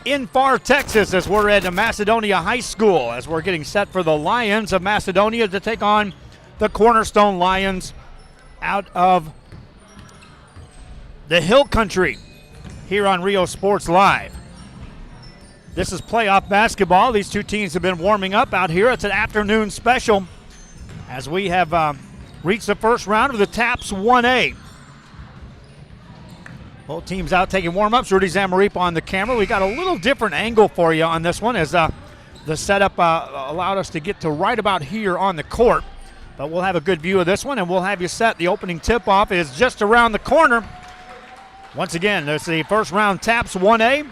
in Far, Texas, as we're at Macedonia High School, as we're getting set for the Lions of Macedonia to take on the Cornerstone Lions out of the Hill Country here on Rio Sports Live. This is playoff basketball. These two teams have been warming up out here. It's an afternoon special as we have reached the first round of the TAPS 1A. Both teams out taking warm-ups. Rudy Zamaripa on the camera. We got a little different angle for you on this one as the setup allowed us to get to right about here on the court. But we'll have a good view of this one, and we'll have you set. The opening tip-off is just around the corner. Once again, there's the first round TAPS 1A.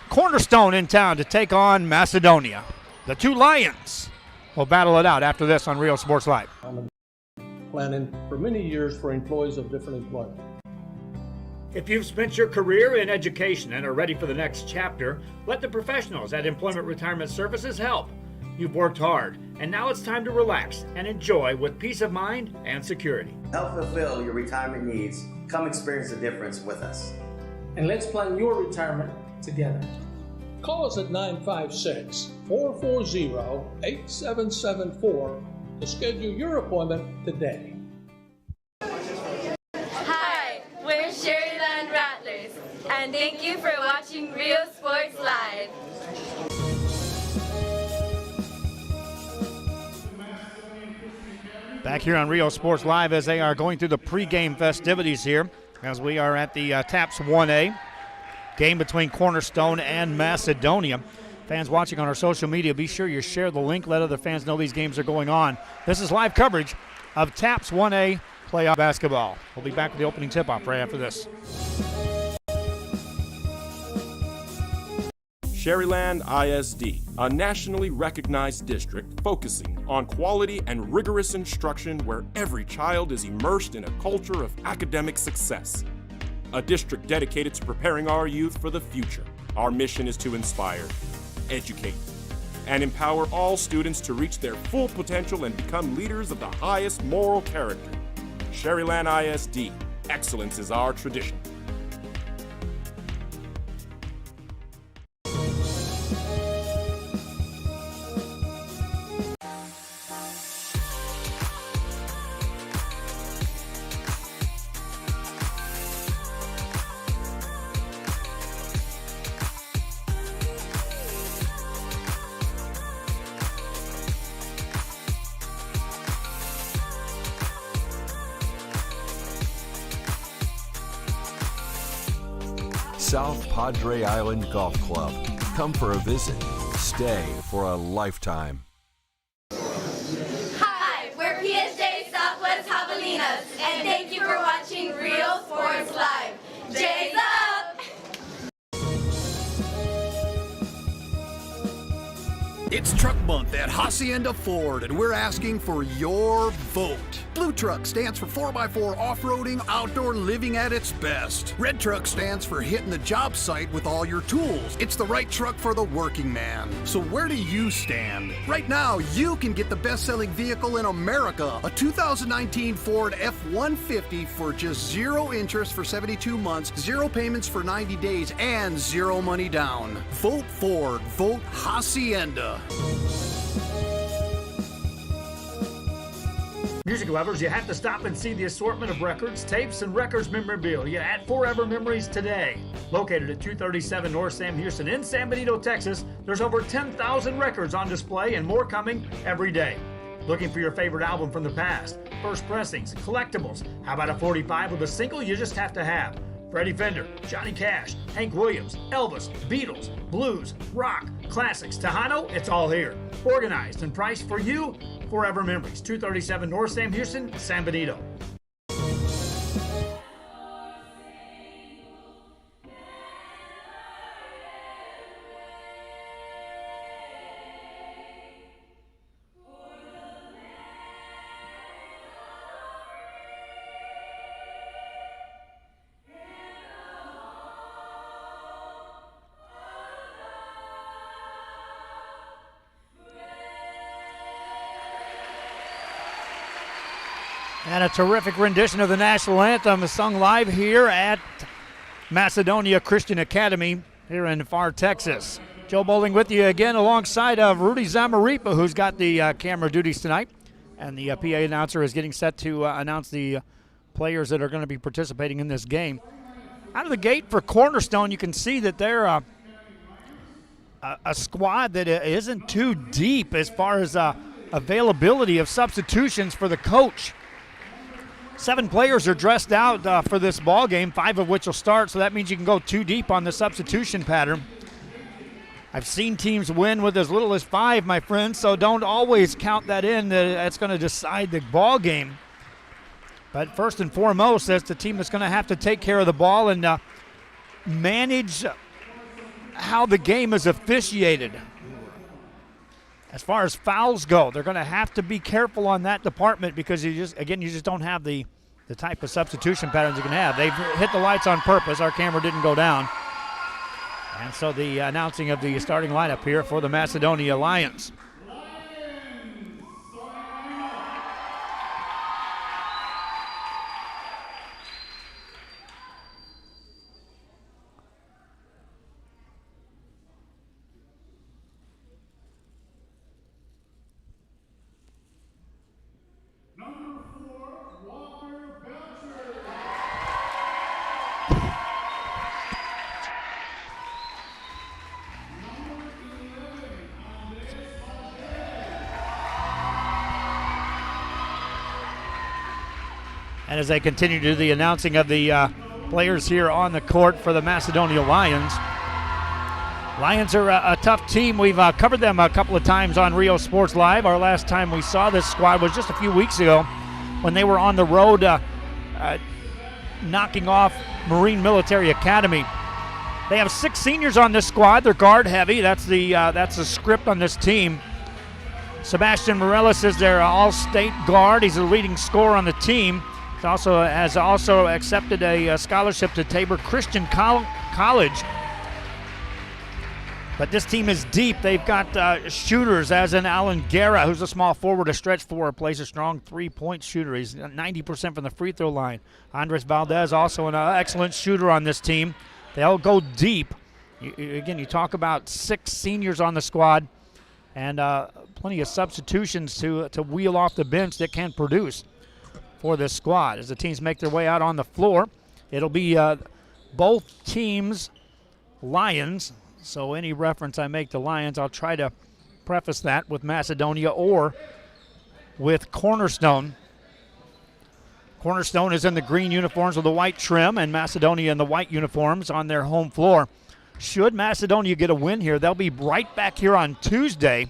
Cornerstone in town to take on Macedonia. The two Lions will battle it out after this on Rio Sports Live. I'm planning for many years for employees of different employment. If you've spent your career in education and are ready for the next chapter, let the professionals at Employment Retirement Services help. You've worked hard, and now it's time to relax and enjoy with peace of mind and security. Help fulfill your retirement needs. Come experience the difference with us. And let's plan your retirement together. Call us at 956-440-8774 to schedule your appointment today. We're Sherryland Rattlers, and thank you for watching Rio Sports Live. Back here on Rio Sports Live as they are going through the pregame festivities here, as we are at the TAPS 1A game between Cornerstone and Macedonia. Fans watching on our social media, be sure you share the link, let other fans know these games are going on. This is live coverage of TAPS 1A playoff basketball. We'll be back with the opening tip-off right after this. Sherryland ISD, a nationally recognized district focusing on quality and rigorous instruction where every child is immersed in a culture of academic success. A district dedicated to preparing our youth for the future. Our mission is to inspire, educate, and empower all students to reach their full potential and become leaders of the highest moral character. Sherryland ISD, excellence is our tradition. South Padre Island Golf Club. Come for a visit. Stay for a lifetime. Hi, we're PSJ Southwest Javelinas, and thank you for watching Rio Sports Live. J's up! It's Truck Month at Hacienda Ford, and we're asking for your vote. Blue Truck stands for 4x4 off-roading, outdoor living at its best. Red Truck stands for hitting the job site with all your tools. It's the right truck for the working man. So where do you stand? Right now, you can get the best-selling vehicle in America, a 2019 Ford F-150 for just 0 interest for 72 months, 0 payments for 90 days, and 0 money down. Vote Ford. Vote Hacienda. Music lovers, you have to stop and see the assortment of records, tapes, and records memorabilia at Forever Memories today. Located at 237 North Sam Houston in San Benito, Texas, there's over 10,000 records on display and more coming every day. Looking for your favorite album from the past, first pressings, collectibles, how about a 45 with a single you just have to have? Freddie Fender, Johnny Cash, Hank Williams, Elvis, Beatles, blues, rock, classics, Tejano, it's all here. Organized and priced for you, Forever Memories, 237 North Sam Houston, San Benito. And a terrific rendition of the national anthem is sung live here at Macedonia Christian Academy here in Far Texas. Joe Bowling with you again alongside of Rudy Zamaripa, who's got the camera duties tonight. And the PA announcer is getting set to announce the players that are going to be participating in this game. Out of the gate for Cornerstone, you can see that they're a squad that isn't too deep as far as availability of substitutions for the coach. 7 players are dressed out for this ball game, 5 of which will start, so that means you can go 2 deep on the substitution pattern. I've seen teams win with as little as 5, my friends, so don't always count that in. That's going to decide the ball game. But first and foremost, that's the team that's going to have to take care of the ball and manage how the game is officiated. As far as fouls go, they're going to have to be careful on that department because you just don't have the type of substitution patterns you can have. They've hit the lights on purpose. Our camera didn't go down. And so the announcing of the starting lineup here for the Macedonia Lions. And as they continue to do the announcing of the players here on the court for the Macedonia Lions. Lions are a tough team. We've covered them a couple of times on Rio Sports Live. Our last time we saw this squad was just a few weeks ago when they were on the road knocking off Marine Military Academy. They have 6 seniors on this squad. They're guard heavy. That's the script on this team. Sebastian Morelos is their all-state guard. He's the leading scorer on the team. He has also accepted a scholarship to Tabor Christian College. But this team is deep. They've got shooters, as in Alan Guerra, who's a small forward, a stretch four, plays a strong three-point shooter. He's 90% from the free throw line. Andres Valdez, also an excellent shooter on this team. They all go deep. You talk about 6 seniors on the squad and plenty of substitutions to wheel off the bench that can produce for this squad. As the teams make their way out on the floor, it'll be both teams Lions. So any reference I make to Lions, I'll try to preface that with Macedonia or with Cornerstone. Cornerstone is in the green uniforms with the white trim, and Macedonia in the white uniforms on their home floor. Should Macedonia get a win here, they'll be right back here on Tuesday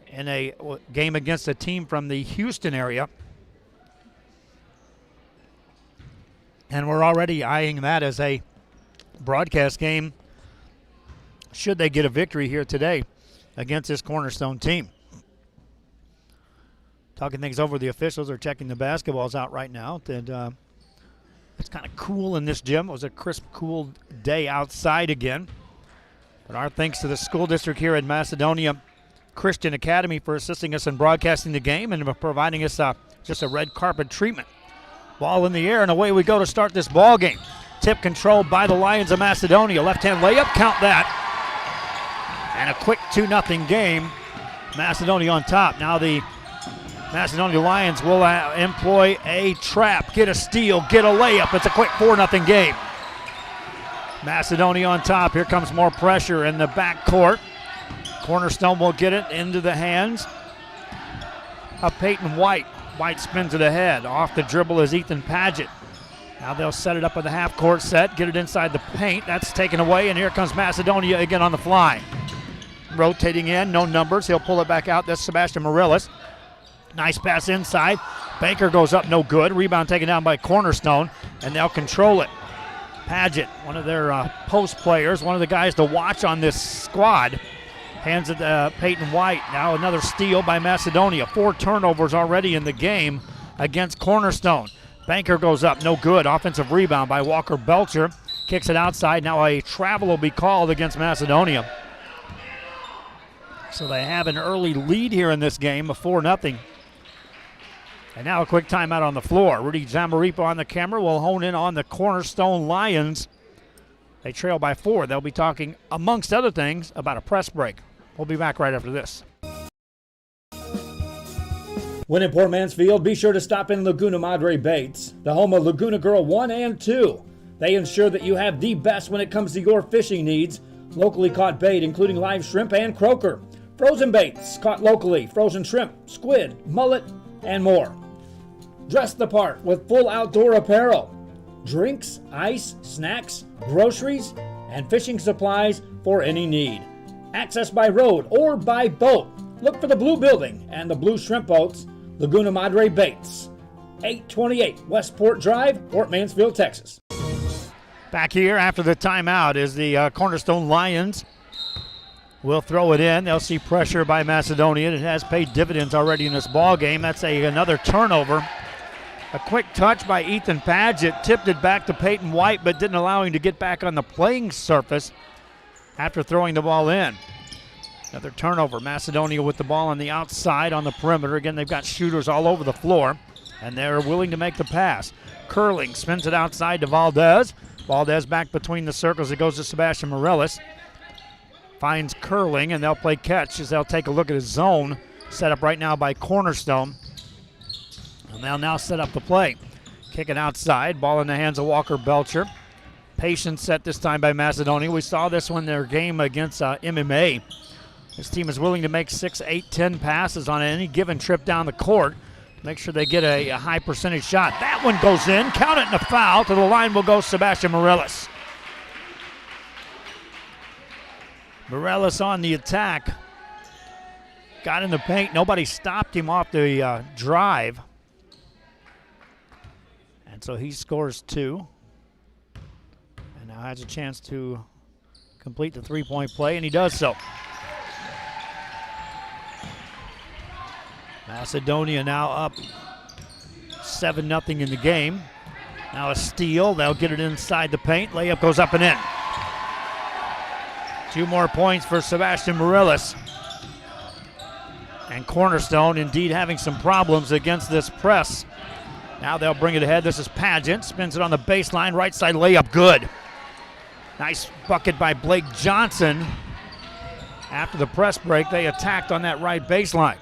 in a game against a team from the Houston area. And we're already eyeing that as a broadcast game should they get a victory here today against this Cornerstone team. Talking things over, the officials are checking the basketballs out right now. And it's kind of cool in this gym. It was a crisp, cool day outside again. But our thanks to the school district here at Macedonia Christian Academy for assisting us in broadcasting the game and providing us just a red carpet treatment. Ball in the air, and away we go to start this ball game. Tip controlled by the Lions of Macedonia. Left-hand layup, count that. And a quick 2-0 game. Macedonia on top. Now the Macedonia Lions will employ a trap, get a steal, get a layup. It's a quick 4-0 game. Macedonia on top. Here comes more pressure in the backcourt. Cornerstone will get it into the hands of Peyton White. White spins it ahead. Off the dribble is Ethan Paget. Now they'll set it up with the half-court set, get it inside the paint. That's taken away, and here comes Macedonia again on the fly. Rotating in, no numbers. He'll pull it back out. That's Sebastian Morelos. Nice pass inside. Baker goes up, no good. Rebound taken down by Cornerstone, and they'll control it. Paget, one of their post players, one of the guys to watch on this squad, hands it to Peyton White. Now another steal by Macedonia. 4 turnovers already in the game against Cornerstone. Banker goes up, no good. Offensive rebound by Walker Belcher. Kicks it outside. Now a travel will be called against Macedonia. So they have an early lead here in this game of 4-0. And now a quick timeout on the floor. Rudy Zamaripa on the camera will hone in on the Cornerstone Lions. They trail by 4. They'll be talking, amongst other things, about a press break. We'll be back right after this. When in Port Mansfield, be sure to stop in Laguna Madre Baits, the home of Laguna Girl 1 and 2. They ensure that you have the best when it comes to your fishing needs. Locally caught bait, including live shrimp and croaker. Frozen baits, caught locally, frozen shrimp, squid, mullet, and more. Dress the part with full outdoor apparel. Drinks, ice, snacks, groceries, and fishing supplies for any need. Access by road or by boat. Look for the blue building and the blue shrimp boats. Laguna Madre Baits, 828 Westport Drive, Port Mansfield, Texas. Back here after the timeout is the Cornerstone Lions. Will throw it in. They'll see pressure by Macedonia. It has paid dividends already in this ball game. That's another turnover. A quick touch by Ethan Padgett. Tipped it back to Peyton White, but didn't allow him to get back on the playing surface after throwing the ball in. Another turnover. Macedonia with the ball on the outside on the perimeter. Again, they've got shooters all over the floor, and they're willing to make the pass. Curling spins it outside to Valdez. Valdez back between the circles. It goes to Sebastian Morellis. Finds Curling, and they'll play catch as they'll take a look at his zone. Set up right now by Cornerstone. And they'll now set up the play. Kick it outside. Ball in the hands of Walker Belcher. Patient set this time by Macedonia. We saw this one in their game against MMA. This team is willing to make 6, 8, 10 passes on any given trip down the court. Make sure they get a high percentage shot. That one goes in. Count it in a foul. To the line will go Sebastian Morellis. Morellis on the attack. Got in the paint. Nobody stopped him off the drive. And so he scores 2. And now has a chance to complete the three-point play, and he does so. Macedonia now up 7-0 in the game. Now a steal. They'll get it inside the paint. Layup goes up and in. 2 more points for Sebastian Morellis. And Cornerstone indeed having some problems against this press. Now they'll bring it ahead. This is Padgett. Spins it on the baseline. Right side layup good. Nice bucket by Blake Johnson. After the press break, they attacked on that right baseline.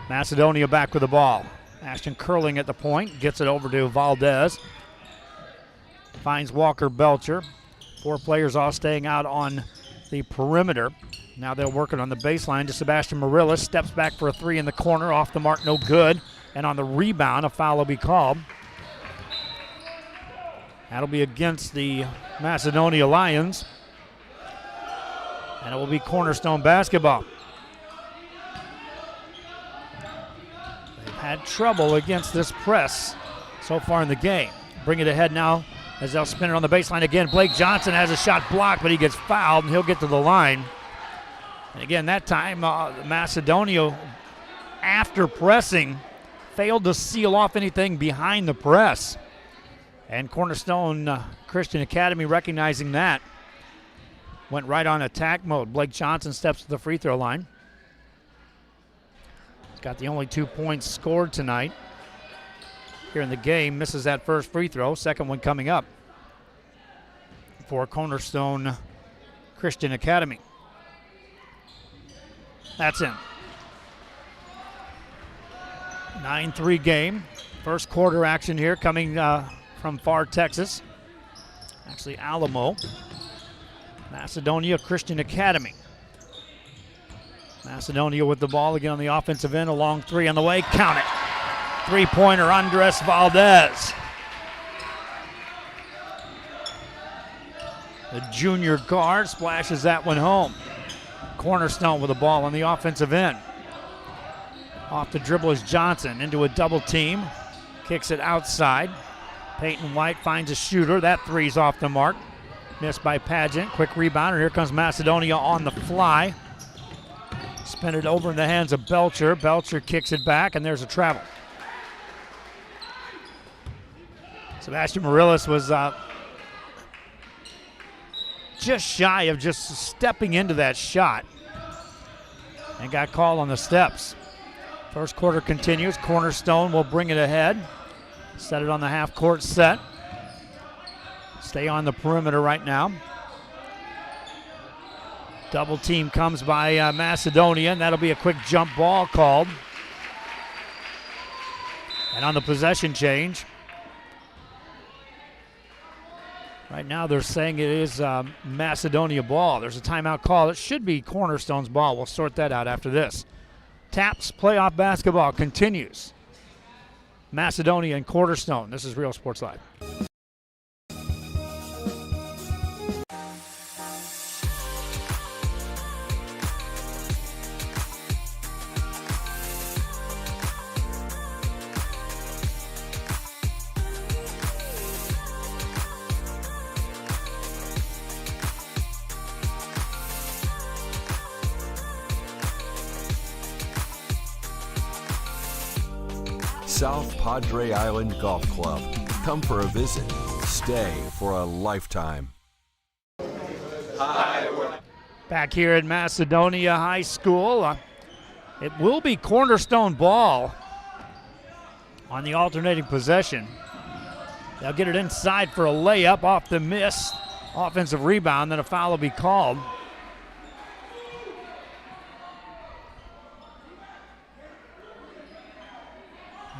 Macedonia back with the ball. Ashton Curling at the point. Gets it over to Valdez. Finds Walker Belcher. 4 players all staying out on the perimeter. Now they're working on the baseline to Sebastian Morellis. Steps back for a 3 in the corner. Off the mark, no good. And on the rebound, a foul will be called. That'll be against the Macedonia Lions. And it will be Cornerstone basketball. They've had trouble against this press so far in the game. Bring it ahead now as they'll spin it on the baseline again. Blake Johnson has a shot blocked, but he gets fouled, and he'll get to the line. And again, that time, Macedonia, after pressing, failed to seal off anything behind the press. And Cornerstone Christian Academy, recognizing that, went right on attack mode. Blake Johnson steps to the free throw line. He's got the only 2 points scored tonight here in the game. Misses that first free throw. Second one coming up for Cornerstone Christian Academy. That's in. 9-3 game. First quarter action here coming from far Texas. Actually, Alamo. Macedonia Christian Academy. Macedonia with the ball again on the offensive end. A long 3 on the way. Count it. 3-pointer, Andres Valdez. The junior guard splashes that one home. Cornerstone with the ball on the offensive end. Off the dribble is Johnson into a double team. Kicks it outside. Peyton White finds a shooter. That 3's off the mark. Missed by Padgett. Quick rebound. And here comes Macedonia on the fly. Spin it over in the hands of Belcher. Belcher kicks it back, and there's a travel. Sebastian Morellis was just shy of just stepping into that shot and got called on the steps. First quarter continues. Cornerstone will bring it ahead. Set it on the half-court set. Stay on the perimeter right now. Double team comes by Macedonia, and that'll be a quick jump ball called. And on the possession change, right now they're saying it is Macedonia ball. There's a timeout call. It should be Cornerstone's ball. We'll sort that out after this. Taps playoff basketball continues. Macedonia and Cornerstone. This is Real Sports Live. South Padre Island Golf Club. Come for a visit. Stay for a lifetime. Back here at Macedonia High School, it will be Cornerstone ball on the alternating possession. They'll get it inside for a layup off the miss. Offensive rebound, then a foul will be called.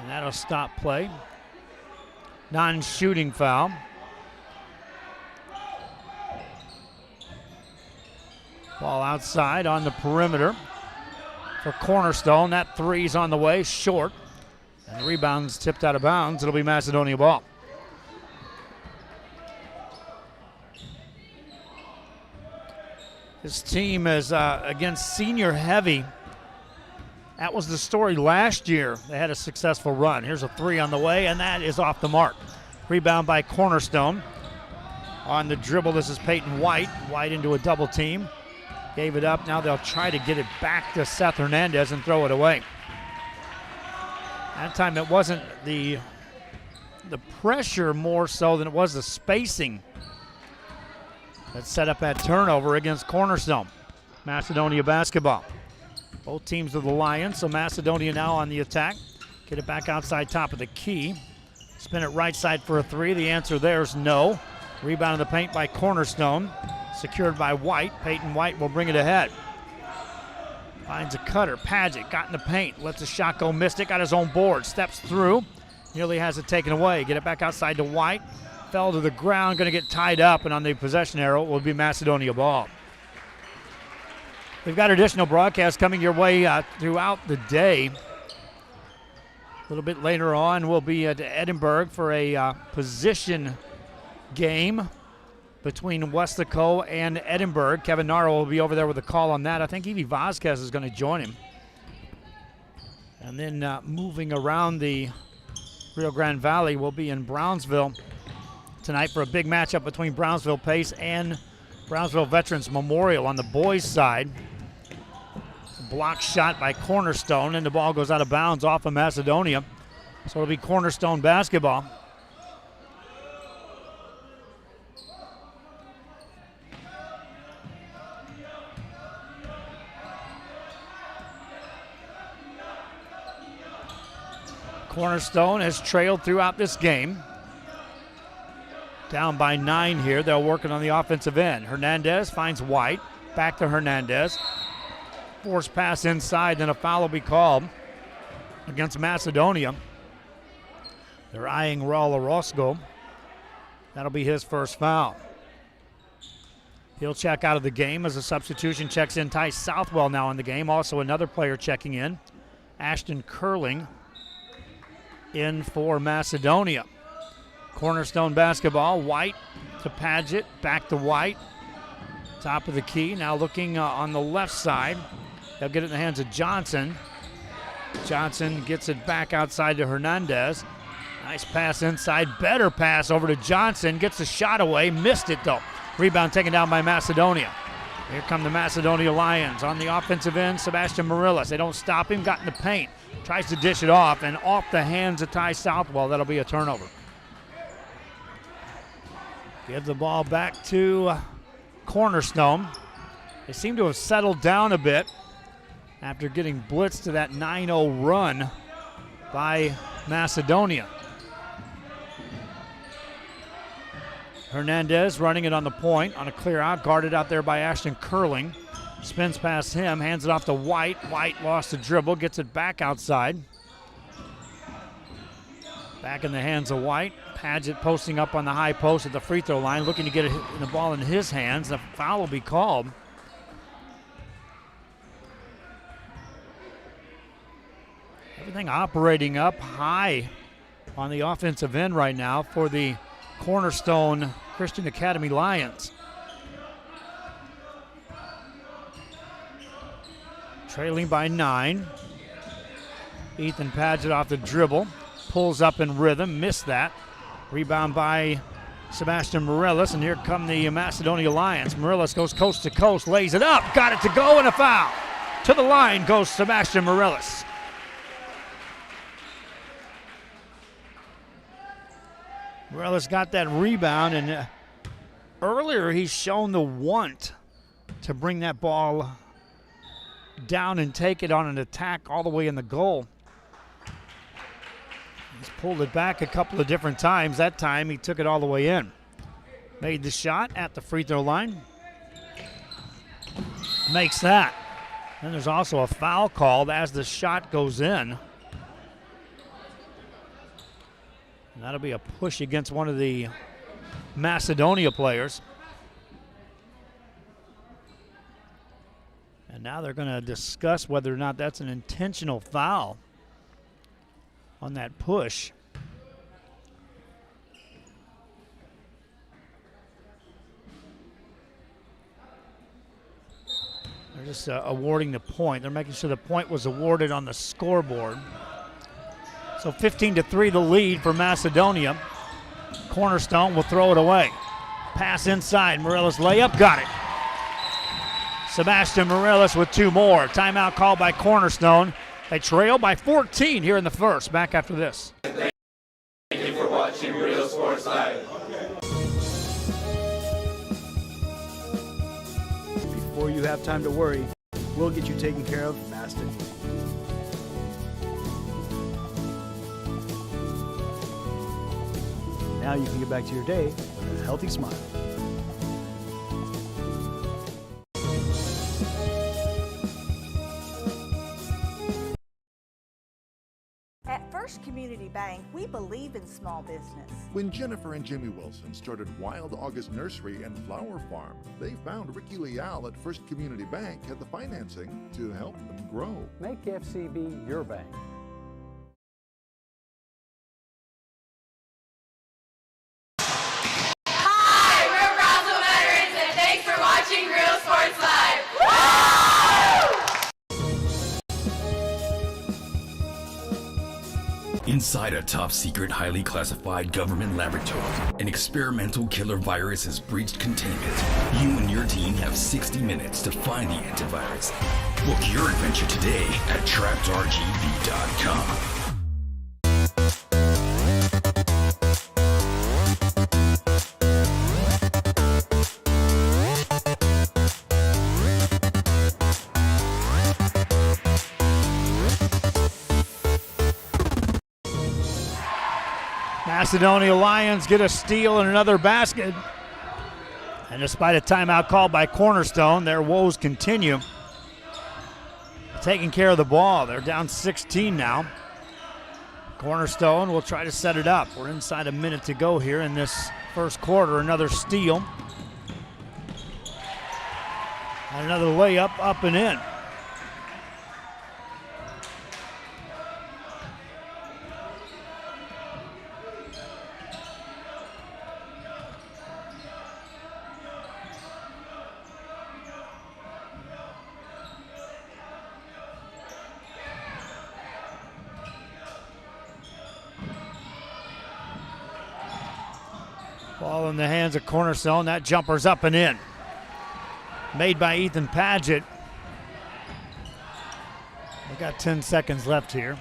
And that'll stop play. Non-shooting foul. Ball outside on the perimeter for Cornerstone. That three's on the way, short. And the rebound's tipped out of bounds. It'll be Macedonia ball. This team is, against senior heavy. That was the story last year. They had a successful run. Here's a three on the way, and that is off the mark. Rebound by Cornerstone. On the dribble, this is Peyton White. White into a double team. Gave it up. Now they'll try to get it back to Seth Hernandez and throw it away. That time it wasn't the pressure more so than it was the spacing that set up that turnover against Cornerstone. Macedonia basketball. Both teams are the Lions, so Macedonia now on the attack. Get it back outside top of the key. Spin it right side for a three. The answer there is no. Rebound in the paint by Cornerstone. Secured by White. Peyton White will bring it ahead. Finds a cutter. Padgett got in the paint. Lets a shot go. Missed it. Got his own board. Steps through. Nearly has it taken away. Get it back outside to White. Fell to the ground. Going to get tied up. And on the possession arrow will be Macedonia ball. We've got additional broadcasts coming your way throughout the day. A little bit later on, we'll be at Edinburgh for a position game between Westaco and Edinburgh. Kevin Naro will be over there with a call on that. I think Evie Vasquez is going to join him. And then moving around the Rio Grande Valley, we'll be in Brownsville tonight for a big matchup between Brownsville Pace and Brownsville Veterans Memorial on the boys' side. Block shot by Cornerstone, and the ball goes out of bounds off of Macedonia. So it'll be Cornerstone basketball. Cornerstone has trailed throughout this game. Down by 9 here. They're working on the offensive end. Hernandez finds White. Back to Hernandez. Forced pass inside, then a foul will be called against Macedonia. They're eyeing Raul Orozco. That'll be his first foul. He'll check out of the game as a substitution checks in. Ty Southwell now in the game. Also another player checking in. Ashton Curling in for Macedonia. Cornerstone basketball. White to Padgett. Back to White. Top of the key. Now looking on the left side. They'll get it in the hands of Johnson. Johnson gets it back outside to Hernandez. Nice pass inside. Better pass over to Johnson. Gets the shot away. Missed it though. Rebound taken down by Macedonia. Here come the Macedonia Lions. On the offensive end, Sebastian Morillas. They don't stop him. Got in the paint. Tries to dish it off, and off the hands of Ty Southwell. That'll be a turnover. Give the ball back to Cornerstone. They seem to have settled down a bit after getting blitzed to that 9-0 run by Macedonia. Hernandez running it on the point on a clear out, guarded out there by Ashton Curling. Spins past him, hands it off to White. White lost the dribble, gets it back outside. Back in the hands of White. Paget posting up on the high post at the free throw line, looking to get the ball in his hands. The foul will be called. Everything operating up high on the offensive end right now for the Cornerstone Christian Academy Lions. Trailing by 9. Ethan Paget off the dribble. Pulls up in rhythm, missed that. Rebound by Sebastian Morellis, and here come the Macedonia Lions. Morellis goes coast to coast, lays it up, got it to go, and a foul. To the line goes Sebastian Morellis. Morellis got that rebound, and earlier he's shown the want to bring that ball down and take it on an attack all the way in the goal. He's pulled it back a couple of different times. That time he took it all the way in. Made the shot at the free throw line. Makes that. And there's also a foul called as the shot goes in. And that'll be a push against one of the Macedonia players. And now they're going to discuss whether or not that's an intentional foul on that push. They're just awarding the point. They're making sure the point was awarded on the scoreboard. So 15-3 the lead for Macedonia. Cornerstone will throw it away. Pass inside, Morellis layup, got it. Sebastian Morellis with 2 more. Timeout called by Cornerstone. They trail by 14 here in the first. Back after this. Thank you for watching Real Sports Live. Before you have time to worry, we'll get you taken care of fast and easy. Now you can get back to your day with a healthy smile. At First Community Bank, we believe in small business. When Jennifer and Jimmy Wilson started Wild August Nursery and Flower Farm, they found Ricky Leal at First Community Bank had the financing to help them grow. Make FCB your bank. Hi, we're Brownsville veterans, and thanks for watching Real Sports Live. Inside a top-secret, highly classified government laboratory, an experimental killer virus has breached containment. You and your team have 60 minutes to find the antivirus. Book your adventure today at trappedrgv.com. Macedonia Lions get a steal and another basket. And despite a timeout called by Cornerstone, their woes continue. Taking care of the ball. They're down 16 now. Cornerstone will try to set it up. We're inside a minute to go here in this first quarter. Another steal. And another layup up and in. Ball in the hands of Cornerstone. That jumper's up and in. Made by Ethan Paget. We've got 10 seconds left here.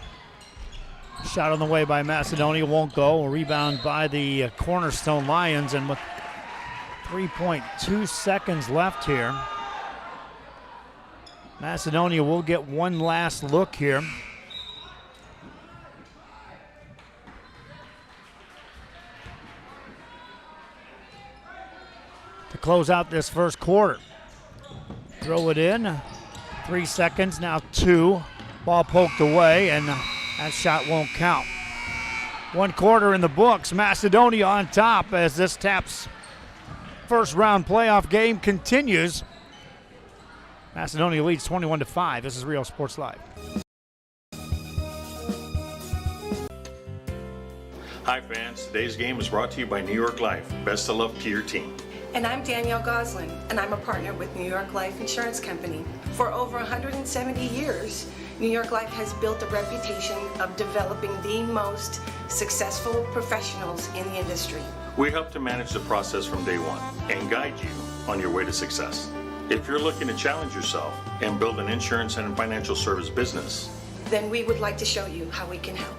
Shot on the way by Macedonia, won't go. A rebound by the Cornerstone Lions, and with 3.2 seconds left here, Macedonia will get one last look here. To close out this first quarter. throw it in. 3 seconds, now 2. Ball poked away, and that shot won't count. 1 quarter in the books. Macedonia on top as this TAPS first round playoff game continues. Macedonia leads 21-5. This is Real Sports Live. Hi fans, today's game is brought to you by New York Life. Best of luck to your team. And I'm Danielle Goslin, and I'm a partner with New York Life Insurance Company. For over 170 years, New York Life has built a reputation of developing the most successful professionals in the industry. We help to manage the process from day one and guide you on your way to success. If you're looking to challenge yourself and build an insurance and financial service business, then we would like to show you how we can help.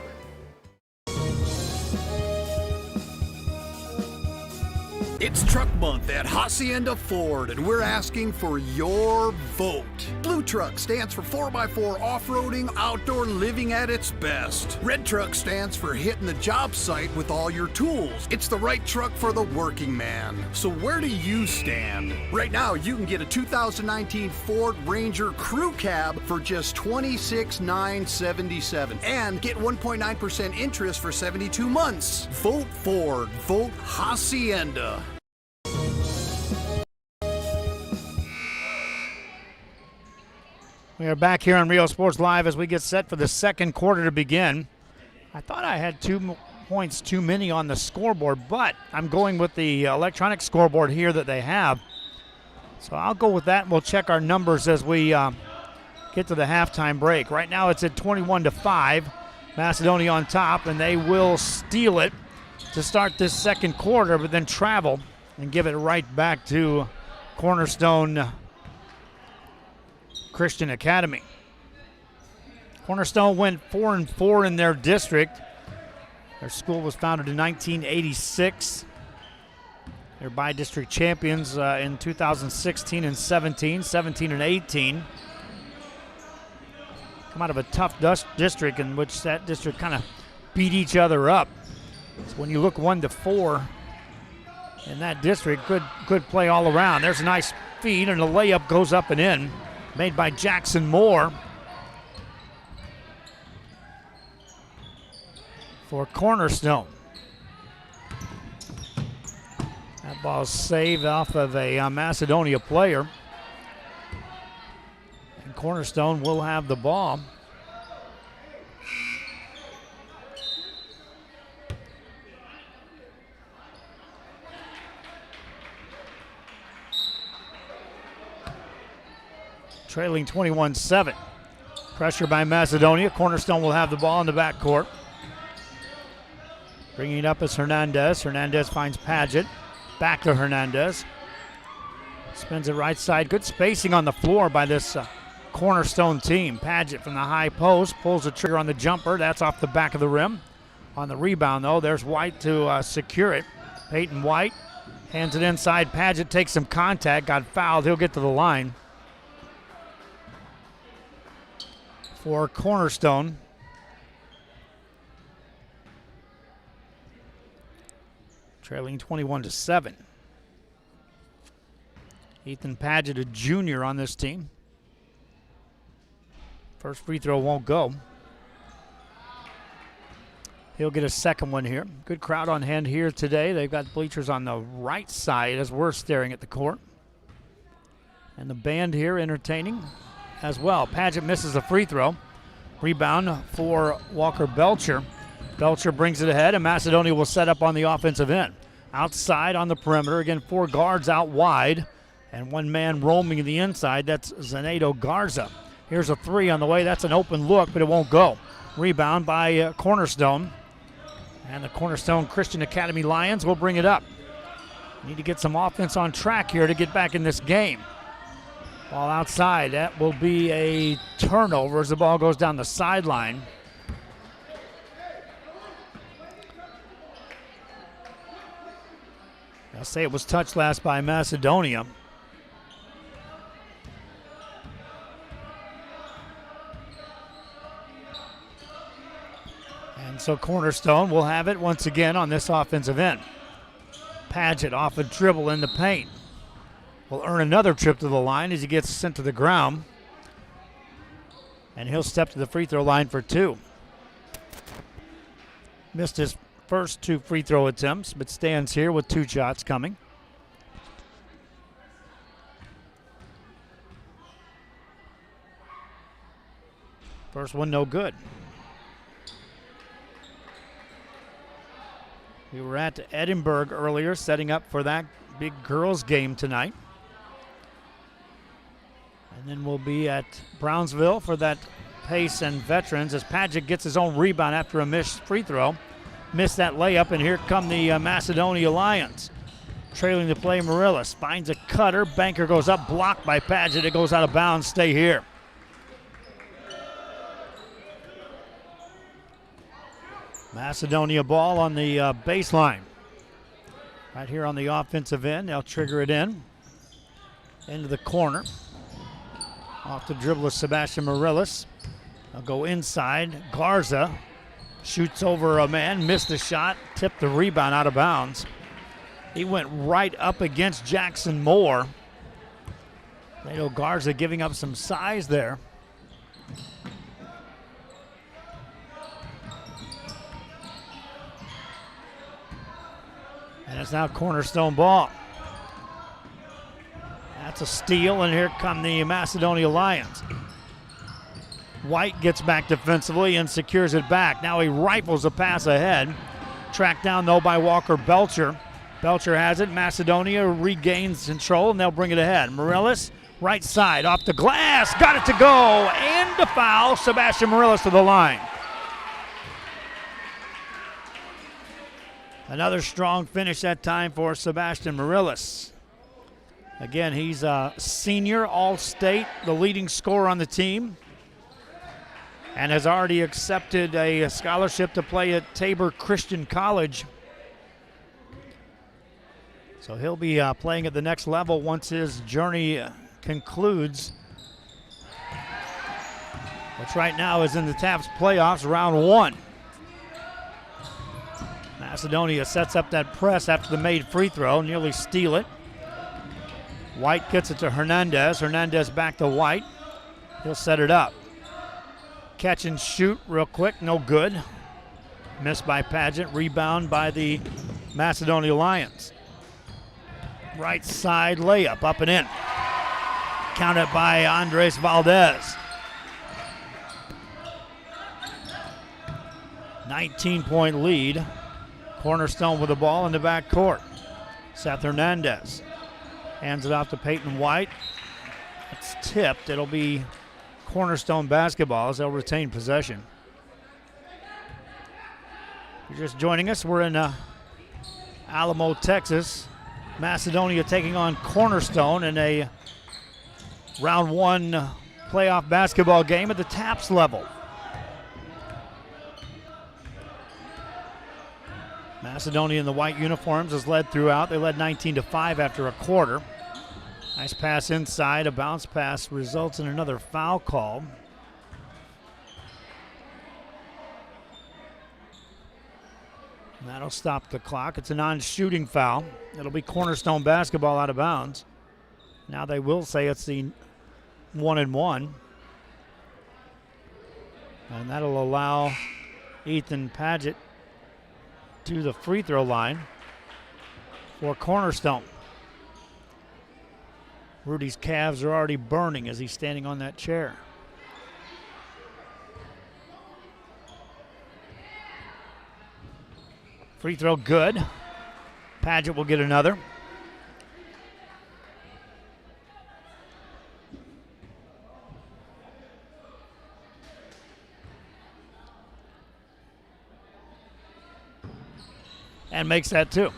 It's Truck Month at Hacienda Ford, and we're asking for your vote. Blue Truck stands for 4x4 off-roading, outdoor living at its best. Red Truck stands for hitting the job site with all your tools. It's the right truck for the working man. So where do you stand? Right now, you can get a 2019 Ford Ranger Crew Cab for just $26,977 and get 1.9% interest for 72 months. Vote Ford. Vote Hacienda. We are back here on Real Sports Live as we get set for the second quarter to begin. I thought I had 2 points too many on the scoreboard, but I'm going with the electronic scoreboard here that they have. So I'll go with that, and we'll check our numbers as we get to the halftime break. Right now it's at 21-5. Macedonia on top, and they will steal it to start this second quarter, but then travel and give it right back to Cornerstone Christian Academy. Cornerstone went 4-4 in their district. Their school was founded in 1986. They're by-district champions in 2016 and 17 and 18. Come out of a tough district in which that district kind of beat each other up. So when you look 1-4 in that district, good play all around. There's a nice feed, and a layup goes up and in, made by Jackson Moore for Cornerstone. That ball is saved off of a Macedonia player. And Cornerstone will have the ball. Trailing 21-7. Pressure by Macedonia. Cornerstone will have the ball in the backcourt. Bringing it up is Hernandez. Hernandez finds Paget. Back to Hernandez. Spins it right side. Good spacing on the floor by this Cornerstone team. Paget from the high post pulls the trigger on the jumper. That's off the back of the rim. On the rebound, though, there's White to secure it. Peyton White hands it inside. Paget takes some contact. Got fouled. He'll get to the line. For Cornerstone. Trailing 21-7. Ethan Paget, a junior on this team. First free throw won't go. He'll get a second one here. Good crowd on hand here today. They've got bleachers on the right side as we're staring at the court. And the band here entertaining as well. Paget misses a free throw. Rebound for Walker Belcher. Belcher brings it ahead, and Macedonia will set up on the offensive end. Outside on the perimeter. Again, 4 guards out wide, and 1 man roaming the inside. That's Zenato Garza. Here's a 3 on the way. That's an open look, but it won't go. Rebound by Cornerstone. And the Cornerstone Christian Academy Lions will bring it up. Need to get some offense on track here to get back in this game. Ball outside. That will be a turnover as the ball goes down the sideline. I'll say it was touched last by Macedonia. And so Cornerstone will have it once again on this offensive end. Paget off a dribble in the paint. will earn another trip to the line as he gets sent to the ground. And he'll step to the free throw line for 2. Missed his first 2 free throw attempts, but stands here with 2 shots coming. First one no good. We were at Edinburgh earlier, setting up for that big girls game tonight. And then we'll be at Brownsville for that Pace and Veterans as Padgett gets his own rebound after a missed free throw. Missed that layup, and here come the Macedonia Lions. Trailing the play, Morillas finds a cutter. Banker goes up, blocked by Padgett. It goes out of bounds. Stay here. Macedonia ball on the baseline. Right here on the offensive end. They'll trigger it in. Into the corner. Off the dribble of Sebastian Morillas. They'll go inside. Garza shoots over a man. Missed the shot. Tipped the rebound out of bounds. He went right up against Jackson Moore. Nato Garza giving up some size there. And it's now Cornerstone ball. That's a steal, and here come the Macedonia Lions. White gets back defensively and secures it back. Now he rifles a pass ahead. Tracked down, though, by Walker Belcher. Belcher has it. Macedonia regains control, and they'll bring it ahead. Morillas, right side, off the glass. Got it to go, and a foul. Sebastian Morillas to the line. Another strong finish that time for Sebastian Morillas. Again, he's a senior All-State, the leading scorer on the team, and has already accepted a scholarship to play at Tabor Christian College. So he'll be playing at the next level once his journey concludes, which right now is in the TAPS playoffs, round 1. Macedonia sets up that press after the made free throw, nearly steal it. White gets it to Hernandez. Hernandez back to White. He'll set it up. Catch and shoot real quick, no good. Missed by Padgett, rebound by the Macedonia Lions. Right side layup, up and in. Counted by Andres Valdez. 19-point lead. Cornerstone with the ball in the back court. Seth Hernandez hands it off to Peyton White. It's tipped. It'll be Cornerstone basketball as they'll retain possession. If you're just joining us, we're in Alamo, Texas. Macedonia taking on Cornerstone in a round 1 playoff basketball game at the TAPS level. Macedonia in the white uniforms has led throughout. They led 19-5 after a quarter. Nice pass inside. A bounce pass results in another foul call. And that'll stop the clock. It's a non-shooting foul. It'll be Cornerstone basketball out of bounds. Now they will say it's the 1-and-1. And that'll allow Ethan Padgett to the free throw line for Cornerstone. Rudy's calves are already burning as he's standing on that chair. Free throw good. Padgett will get another. And makes that too.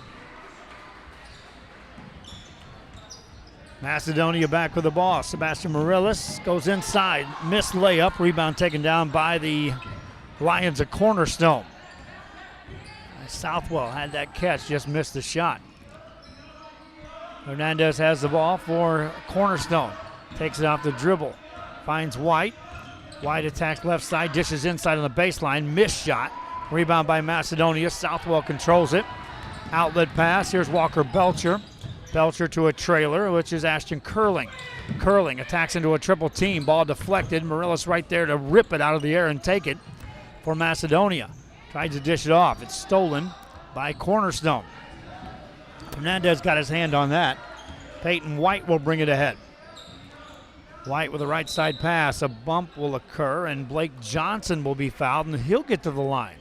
Macedonia back with the ball. Sebastian Morillas goes inside. Missed layup. Rebound taken down by the Lions of Cornerstone. Southwell had that catch, just missed the shot. Hernandez has the ball for Cornerstone. Takes it off the dribble. Finds White. White attacks left side, dishes inside on the baseline. Missed shot. Rebound by Macedonia. Southwell controls it. Outlet pass. Here's Walker Belcher. Belcher to a trailer, which is Ashton Curling. Curling attacks into a triple team. Ball deflected. Morelos right there to rip it out of the air and take it for Macedonia. Tries to dish it off. It's stolen by Cornerstone. Hernandez got his hand on that. Peyton White will bring it ahead. White with a right side pass. A bump will occur, and Blake Johnson will be fouled, and he'll get to the line.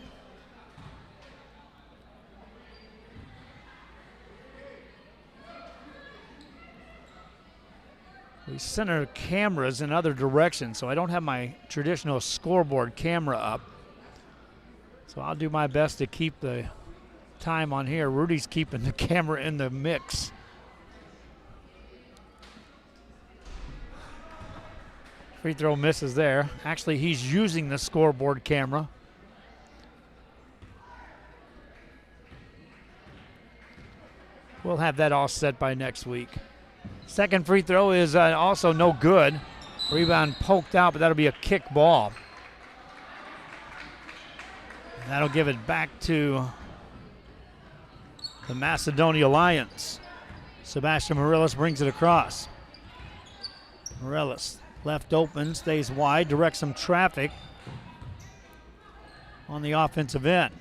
We center cameras in other directions, so I don't have my traditional scoreboard camera up. So I'll do my best to keep the time on here. Rudy's keeping the camera in the mix. Free throw misses there. Actually, he's using the scoreboard camera. We'll have that all set by next week. Second free throw is also no good. Rebound poked out, but that'll be a kick ball. And that'll give it back to the Macedonia Lions. Sebastian Morelos brings it across. Morelos left open, stays wide, directs some traffic on the offensive end.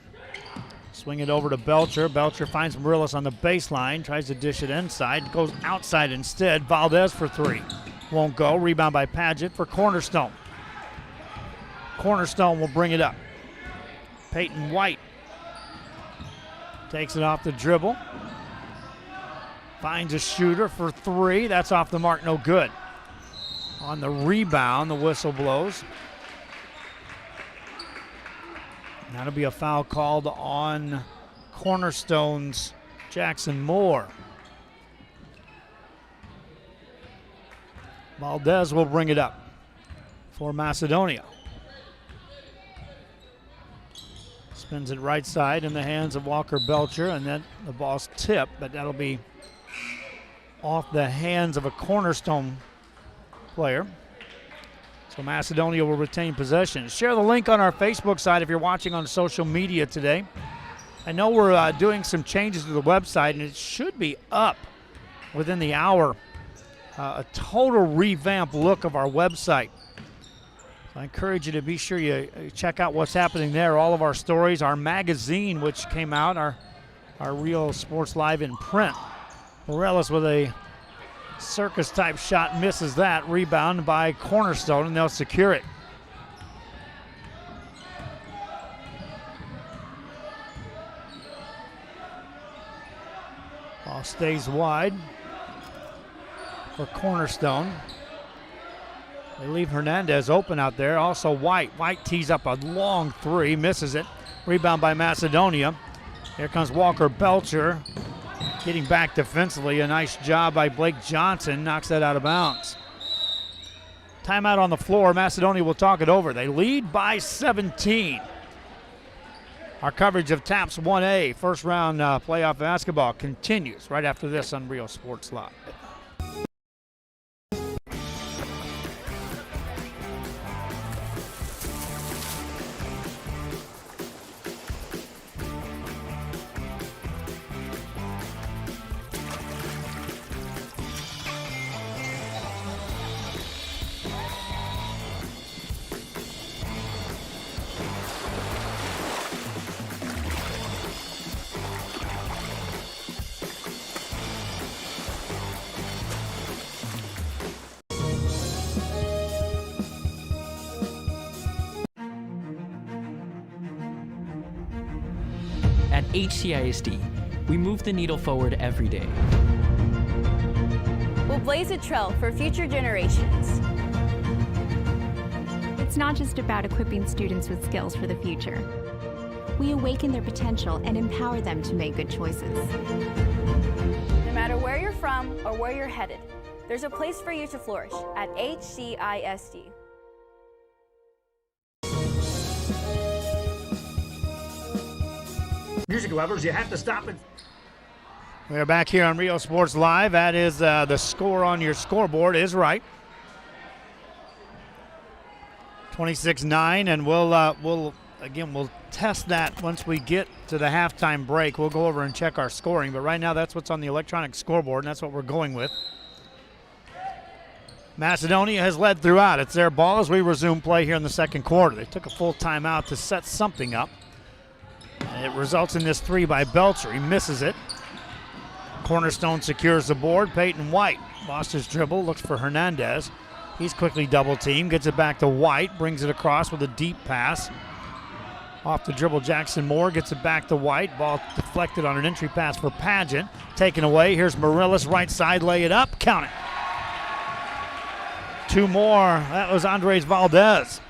Swing it over to Belcher. Belcher finds Morelos on the baseline, tries to dish it inside, goes outside instead. Valdez for three. Won't go. Rebound by Padgett for Cornerstone. Cornerstone will bring it up. Peyton White takes it off the dribble. Finds a shooter for three. That's off the mark, no good. On the rebound, the whistle blows. That'll be a foul called on Cornerstone's Jackson Moore. Valdez will bring it up for Macedonia. Spins it right side in the hands of Walker Belcher, and then the ball's tipped, but that'll be off the hands of a Cornerstone player. So Macedonia will retain possession. Share the link on our Facebook site if you're watching on social media today. I know we're doing some changes to the website, and it should be up within the hour. A total revamp look of our website. So I encourage you to be sure you check out what's happening there. All of our stories, our magazine, which came out, our Real Sports Live in print. Morelos with a circus-type shot, misses that. Rebound by Cornerstone, and they'll secure it. Ball stays wide for Cornerstone. They leave Hernandez open out there. Also White. White tees up a long three, misses it. Rebound by Macedonia. Here comes Walker Belcher. Getting back defensively, a nice job by Blake Johnson, knocks that out of bounds. Timeout on the floor. Macedonia will talk it over. They lead by 17. Our coverage of TAPS 1A first round playoff basketball continues right after this on Real Sports Live. At HCISD, we move the needle forward every day. We'll blaze a trail for future generations. It's not just about equipping students with skills for the future. We awaken their potential and empower them to make good choices. No matter where you're from or where you're headed, there's a place for you to flourish at HCISD. Music lovers, you have to stop it. We're back here on Real Sports Live. That is the score on your scoreboard is right. 26-9, and we'll Again, we'll test that once we get to the halftime break. We'll go over and check our scoring, but right now that's what's on the electronic scoreboard, and that's what we're going with. Macedonia has led throughout. It's their ball as we resume play here in the second quarter. They took a full timeout to set something up. And it results in this three by Belcher. He misses it. Cornerstone secures the board. Peyton White lost his dribble, looks for Hernandez. He's quickly double teamed, gets it back to White, brings it across with a deep pass. Off the dribble, Jackson Moore gets it back to White. Ball deflected on an entry pass for Pageant. Taken away. Here's Morelis, right side, lay it up, count it. Two more. That was Andres Valdez.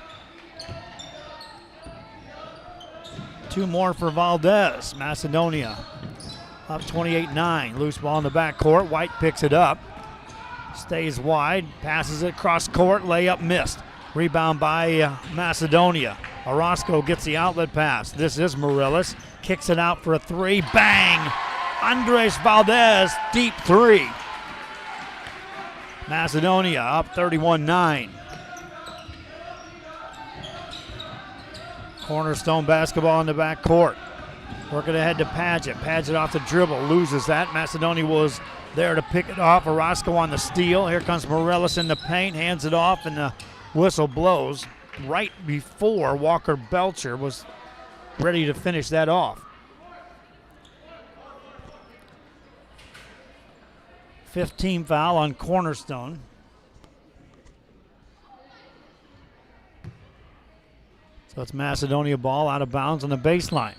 Two more for Valdez. Macedonia up 28-9. Loose ball in the backcourt. White picks it up. Stays wide. Passes it cross court. Layup missed. Rebound by Macedonia. Orozco gets the outlet pass. This is Morelis. Kicks it out for a three. Bang! Andres Valdez, deep three. Macedonia up 31-9. Cornerstone basketball in the backcourt. Working ahead to Pageant. Pageant off the dribble, loses that. Macedonia was there to pick it off. Orozco on the steal. Here comes Morelis in the paint, hands it off, and the whistle blows right before Walker Belcher was ready to finish that off. 15 foul on Cornerstone. So it's Macedonia ball out of bounds on the baseline.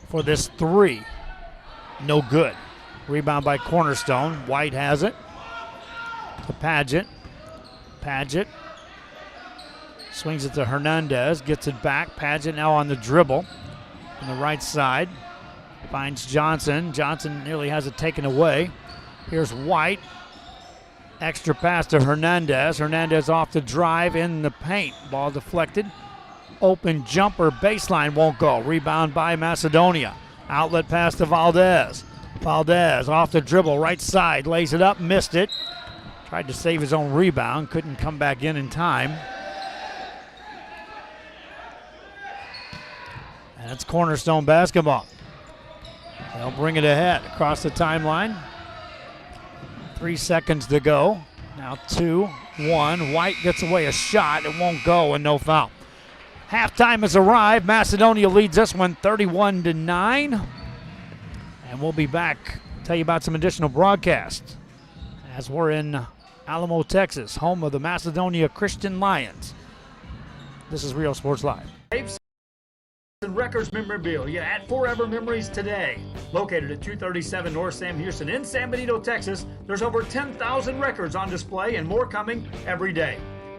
For this three, no good. Rebound by Cornerstone. White has it. To Pageant. Pageant swings it to Hernandez. Gets it back. Pageant now on the dribble. On the right side. Finds Johnson. Johnson nearly has it taken away. Here's White. Extra pass to Hernandez. Hernandez off the drive in the paint. Ball deflected. Open jumper, baseline won't go. Rebound by Macedonia. Outlet pass to Valdez. Valdez off the dribble, right side, lays it up, missed it. Tried to save his own rebound, couldn't come back in time. And it's Cornerstone basketball. They'll bring it ahead across the timeline. 3 seconds to go. Now 2-1. White gets away a shot. It won't go, and no foul. Halftime has arrived. Macedonia leads this one 31-9. And we'll be back, tell you about some additional broadcasts as we're in Alamo, Texas, home of the Macedonia Christian Lions. This is Real Sports Live. And Records memorabilia at Forever Memories today. Located at 237 North Sam Houston in San Benito, Texas, there's over 10,000 records on display and more coming every day.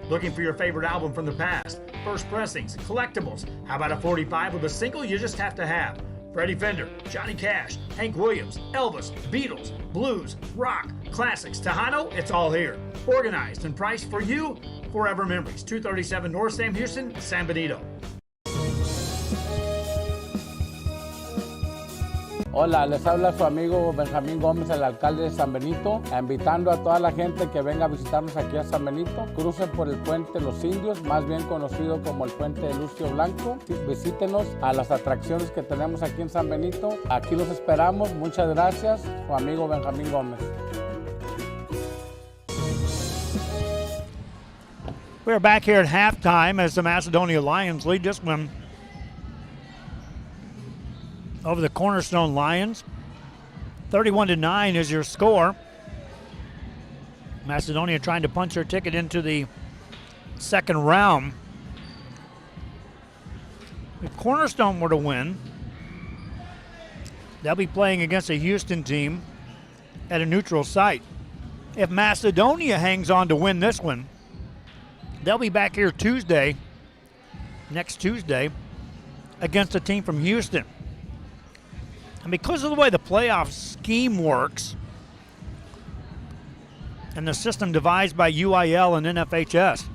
Looking for your favorite album from the past? First pressings, collectibles. How about a 45 with a single you just have to have? Freddie Fender, Johnny Cash, Hank Williams, Elvis, Beatles, blues, rock, classics, Tejano, it's all here. Organized and priced for you. Forever Memories, 237 North Sam Houston, San Benito. Hola, les habla su amigo Benjamín Gómez, el alcalde de San Benito, invitando a toda la gente que venga a visitarnos aquí a San Benito. Crucen por el puente Los Indios, más bien conocido como el puente de Lucio Blanco. Visítenos a las atracciones que tenemos aquí en San Benito. Aquí los esperamos. Muchas gracias. Su amigo Benjamín Gómez. We're back here at halftime as the Macedonia Lions lead this one over the Cornerstone Lions. 31-9 is your score. Macedonia trying to punch their ticket into the second round. If Cornerstone were to win, they'll be playing against a Houston team at a neutral site. If Macedonia hangs on to win this one, they'll be back here next Tuesday, against a team from Houston. And because of the way the playoff scheme works and the system devised by UIL and NFHS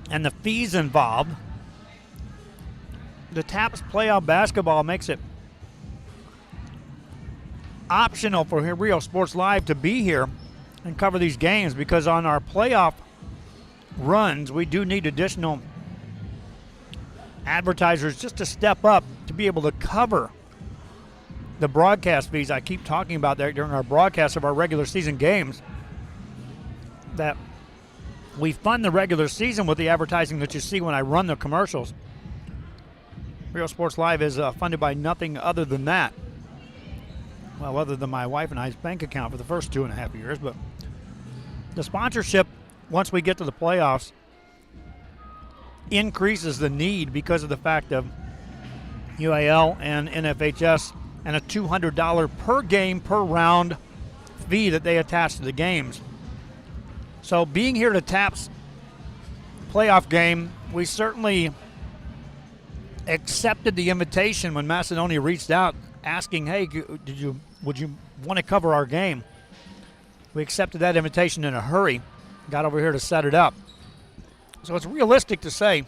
and the fees involved, the TAPS playoff basketball makes it optional for Real Sports Live to be here and cover these games, because on our playoff runs we do need additional advertisers just to step up to be able to cover the broadcast fees I keep talking about there during our broadcast of our regular season games, that we fund the regular season with the advertising that you see when I run the commercials. Real Sports Live is funded by nothing other than that. Well, other than my wife and I's bank account for the first 2.5 years. But the sponsorship, once we get to the playoffs, increases the need because of the fact of UAL and NFHS and a $200 per game per round fee that they attach to the games. So being here to TAP's playoff game, we certainly accepted the invitation when Macedonia reached out asking, hey, would you want to cover our game? We accepted that invitation in a hurry, got over here to set it up. So it's realistic to say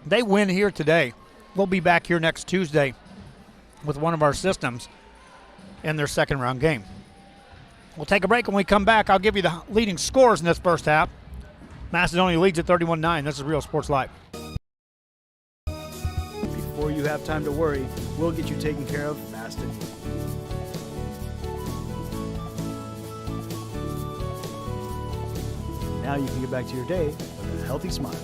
they win here today. We'll be back here next Tuesday with one of our systems in their second round game. We'll take a break. When we come back, I'll give you the leading scores in this first half. Macedonia leads at 31-9. This is Real Sports Live. Before you have time to worry, we'll get you taken care of fast and easy. Now you can get back to your day with a healthy smile.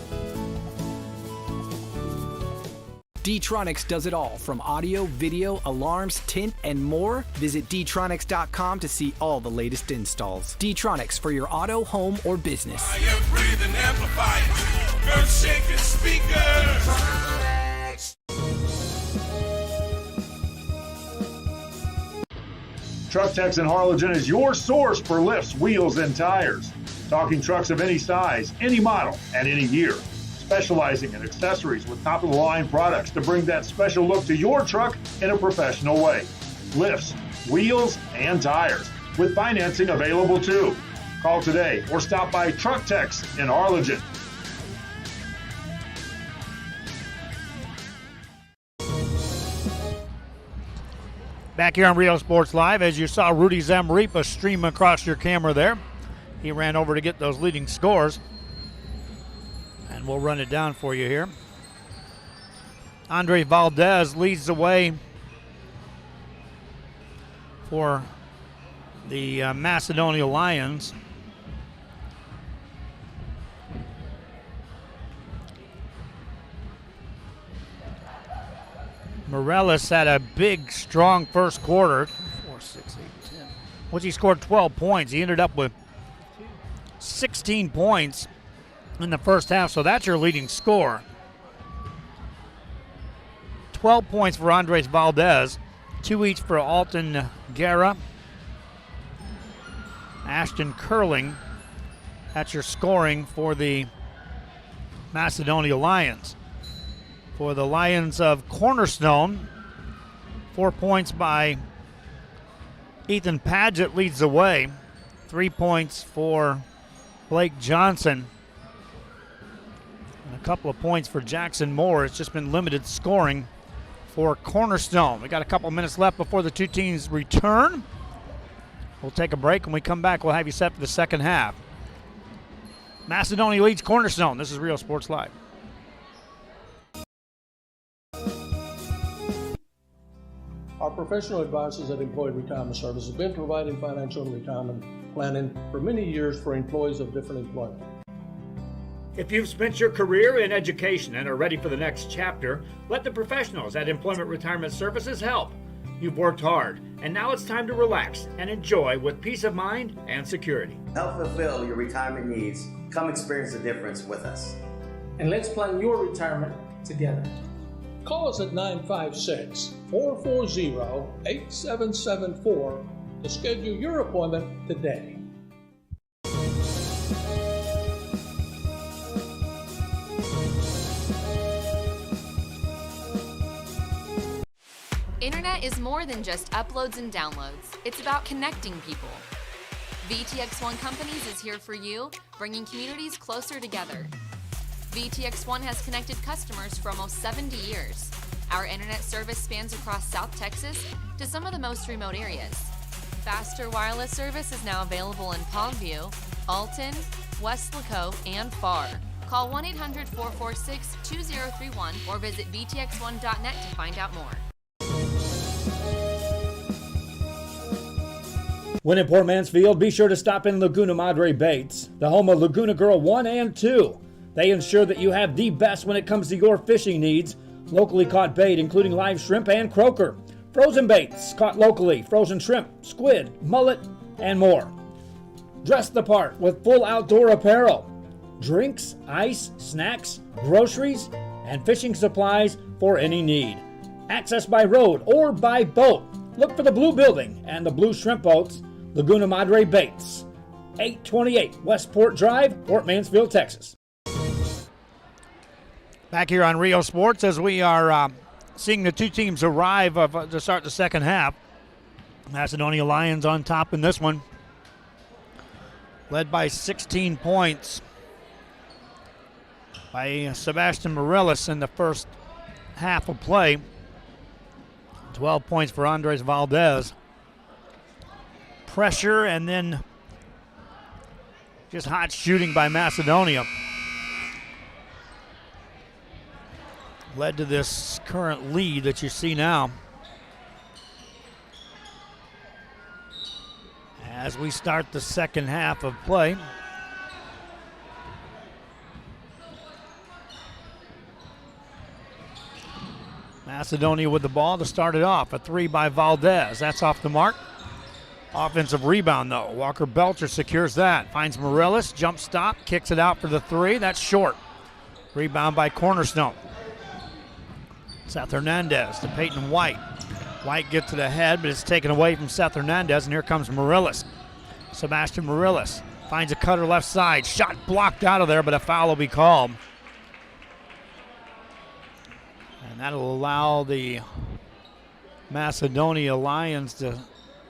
D-Tronics does it all, from audio, video, alarms, tint, and more. Visit dtronics.com to see all the latest installs. D-Tronics, for your auto, home, or business. I am breathing amplifier, earth-shaking speakers. Truck Techs in Harlingen is your source for lifts, wheels, and tires. Talking trucks of any size, any model, and any year. Specializing in accessories with top-of-the-line products to bring that special look to your truck in a professional way. Lifts, wheels, and tires, with financing available too. Call today or stop by Truck Techs in Harlingen. Back here on Real Sports Live, as you saw Rudy Zamripa stream across your camera there. He ran over to get those leading scores. And we'll run it down for you here. Andre Valdez leads the way for the Macedonia Lions. Morales had a big, strong first quarter. 4, 6, 8, 10. Which he scored 12 points. He ended up with 16 points in the first half, so that's your leading score. 12 points for Andres Valdez, 2 each for Alton Guerra, Ashton Curling. That's your scoring for the Macedonia Lions. For the Lions of Cornerstone, 4 points by Ethan Padgett leads the way. 3 points for Blake Johnson. And a couple of points for Jackson Moore. It's just been limited scoring for Cornerstone. We got a couple of minutes left before the two teams return. We'll take a break. When we come back, we'll have you set for the second half. Macedonia leads Cornerstone. This is Real Sports Live. Our professional advisors at Employee Retirement Service have been providing financial and retirement planning for many years for employees of different employment. If you've spent your career in education and are ready for the next chapter, let the professionals at Employment Retirement Services help. You've worked hard, and now it's time to relax and enjoy with peace of mind and security. Help fulfill your retirement needs. Come experience the difference with us. And let's plan your retirement together. Call us at 956-440-8774 to schedule your appointment today. Internet is more than just uploads and downloads. It's about connecting people. VTX1 Companies is here for you, bringing communities closer together. VTX1 has connected customers for almost 70 years. Our internet service spans across South Texas to some of the most remote areas. Faster wireless service is now available in Palmview, Alton, West Laco, and Pharr. Call 1-800-446-2031 or visit vtx1.net to find out more. When in Port Mansfield, be sure to stop in Laguna Madre Baits, the home of Laguna Girl 1 and 2. They ensure that you have the best when it comes to your fishing needs. Locally caught bait, including live shrimp and croaker. Frozen baits, caught locally, frozen shrimp, squid, mullet, and more. Dress the part with full outdoor apparel. Drinks, ice, snacks, groceries, and fishing supplies for any need. Access by road or by boat. Look for the blue building and the blue shrimp boats, Laguna Madre Baits. 828 Westport Drive, Port Mansfield, Texas. Back here on Rio Sports as we are seeing the two teams arrive to start the second half. Macedonia Lions on top in this one, led by 16 points by Sebastian Morellis in the first half of play. 12 points for Andres Valdez. Pressure and then just hot shooting by Macedonia led to this current lead that you see now. As we start the second half of play. Macedonia with the ball to start it off. A three by Valdez. That's off the mark. Offensive rebound, though. Walker Belcher secures that. Finds Morellis. Jump stop. Kicks it out for the three. That's short. Rebound by Cornerstone. Seth Hernandez to Peyton White. White gets it ahead, but it's taken away from Seth Hernandez, and here comes Morellis. Sebastian Morellis finds a cutter left side. Shot blocked out of there, but a foul will be called. And that'll allow the Macedonia Lions to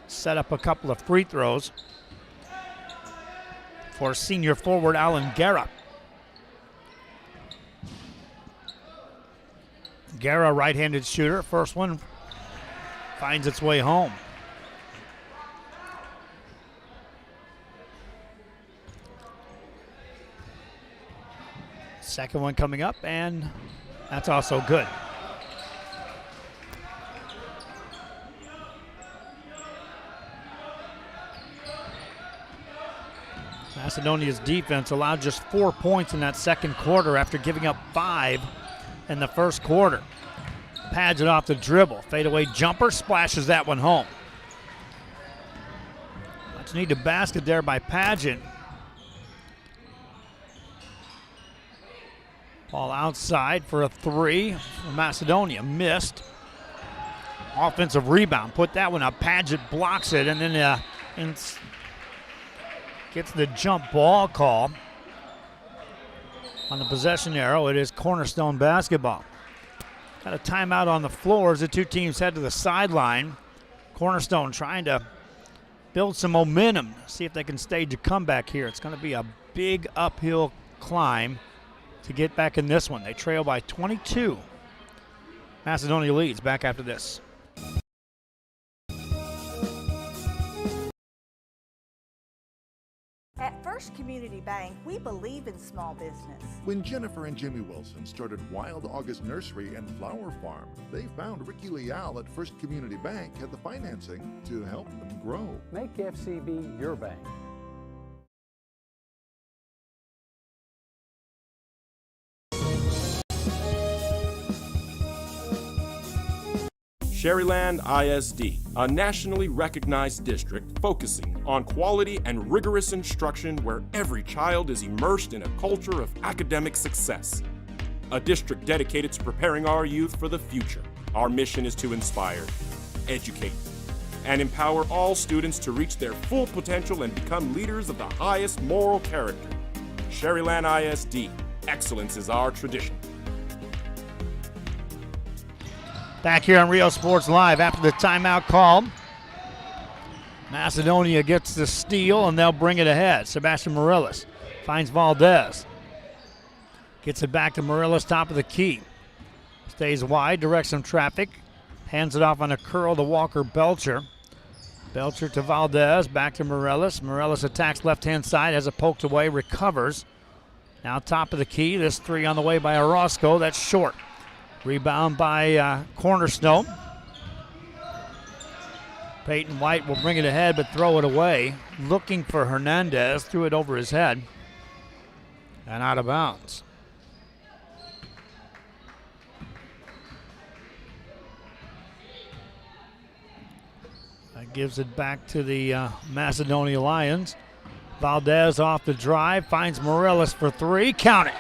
set up a couple of free throws for senior forward Alan Guerra. Guerra, right-handed shooter. First one finds its way home. Second one coming up, and that's also good. Macedonia's defense allowed just 4 points in that second quarter after giving up 5 in the first quarter. Paget off the dribble. Fadeaway jumper, splashes that one home. Much need to basket there by Paget. Ball outside for a three. Macedonia missed. Offensive rebound. Put that one up. Paget blocks it and then gets the jump ball call. On the possession arrow, it is Cornerstone basketball. Got a timeout on the floor as the two teams head to the sideline. Cornerstone trying to build some momentum, see if they can stage a comeback here. It's going to be a big uphill climb to get back in this one. They trail by 22. Macedonia leads. Back after this. At First Community Bank, we believe in small business. When Jennifer and Jimmy Wilson started Wild August Nursery and Flower Farm, they found Ricky Leal at First Community Bank had the financing to help them grow. Make FCB your bank. Sherryland ISD, a nationally recognized district focusing on quality and rigorous instruction where every child is immersed in a culture of academic success. A district dedicated to preparing our youth for the future. Our mission is to inspire, educate, and empower all students to reach their full potential and become leaders of the highest moral character. Sherryland ISD, excellence is our tradition. Back here on Rio Sports Live after the timeout call. Macedonia gets the steal and they'll bring it ahead. Sebastian Morellis finds Valdez. Gets it back to Morellis, top of the key. Stays wide, directs some traffic. Hands it off on a curl to Walker Belcher. Belcher to Valdez, back to Morellis. Morellis attacks left-hand side, has it poked away, recovers. Now top of the key. This three on the way by Orozco. That's short. Rebound by Cornerstone. Peyton White will bring it ahead but throw it away. Looking for Hernandez. Threw it over his head. And out of bounds. That gives it back to the Macedonia Lions. Valdez off the drive, finds Morales for three. Count it.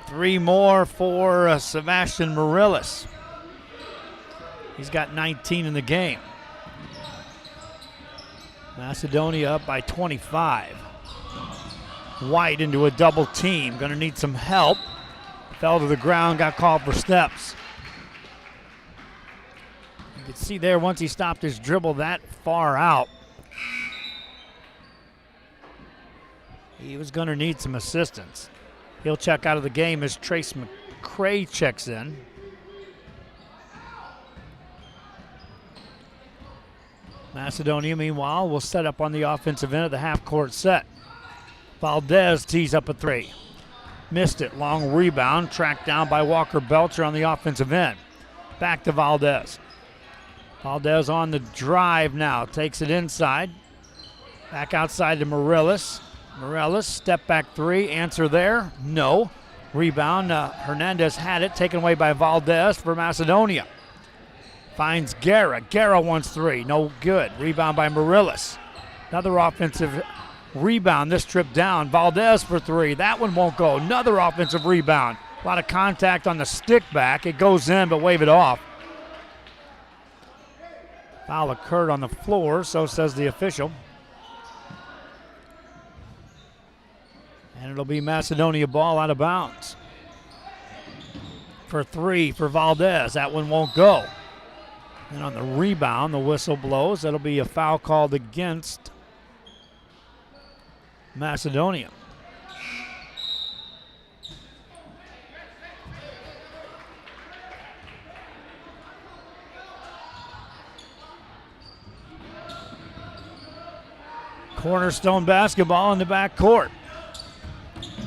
Three more for Sebastian Morales. He's got 19 in the game. Macedonia up by 25. White into a double team. Going to need some help. Fell to the ground, got called for steps. You can see there once he stopped his dribble that far out, he was going to need some assistance. He'll check out of the game as Trace McCray checks in. Macedonia, meanwhile, will set up on the offensive end of the half-court set. Valdez tees up a three. Missed it. Long rebound. Tracked down by Walker Belcher on the offensive end. Back to Valdez. Valdez on the drive now. Takes it inside. Back outside to Morales. Morales, step back three. Answer there. No. Rebound. Hernandez had it. Taken away by Valdez for Macedonia. Finds Guerra. Guerra wants three. No good. Rebound by Morales. Another offensive rebound this trip down. Valdez for three. That one won't go. Another offensive rebound. A lot of contact on the stick back. It goes in, but wave it off. Foul occurred on the floor, so says the official. And it'll be Macedonia ball out of bounds. For three for Valdez. That one won't go. And on the rebound, the whistle blows. That'll be a foul called against Macedonia. Cornerstone basketball in the back court.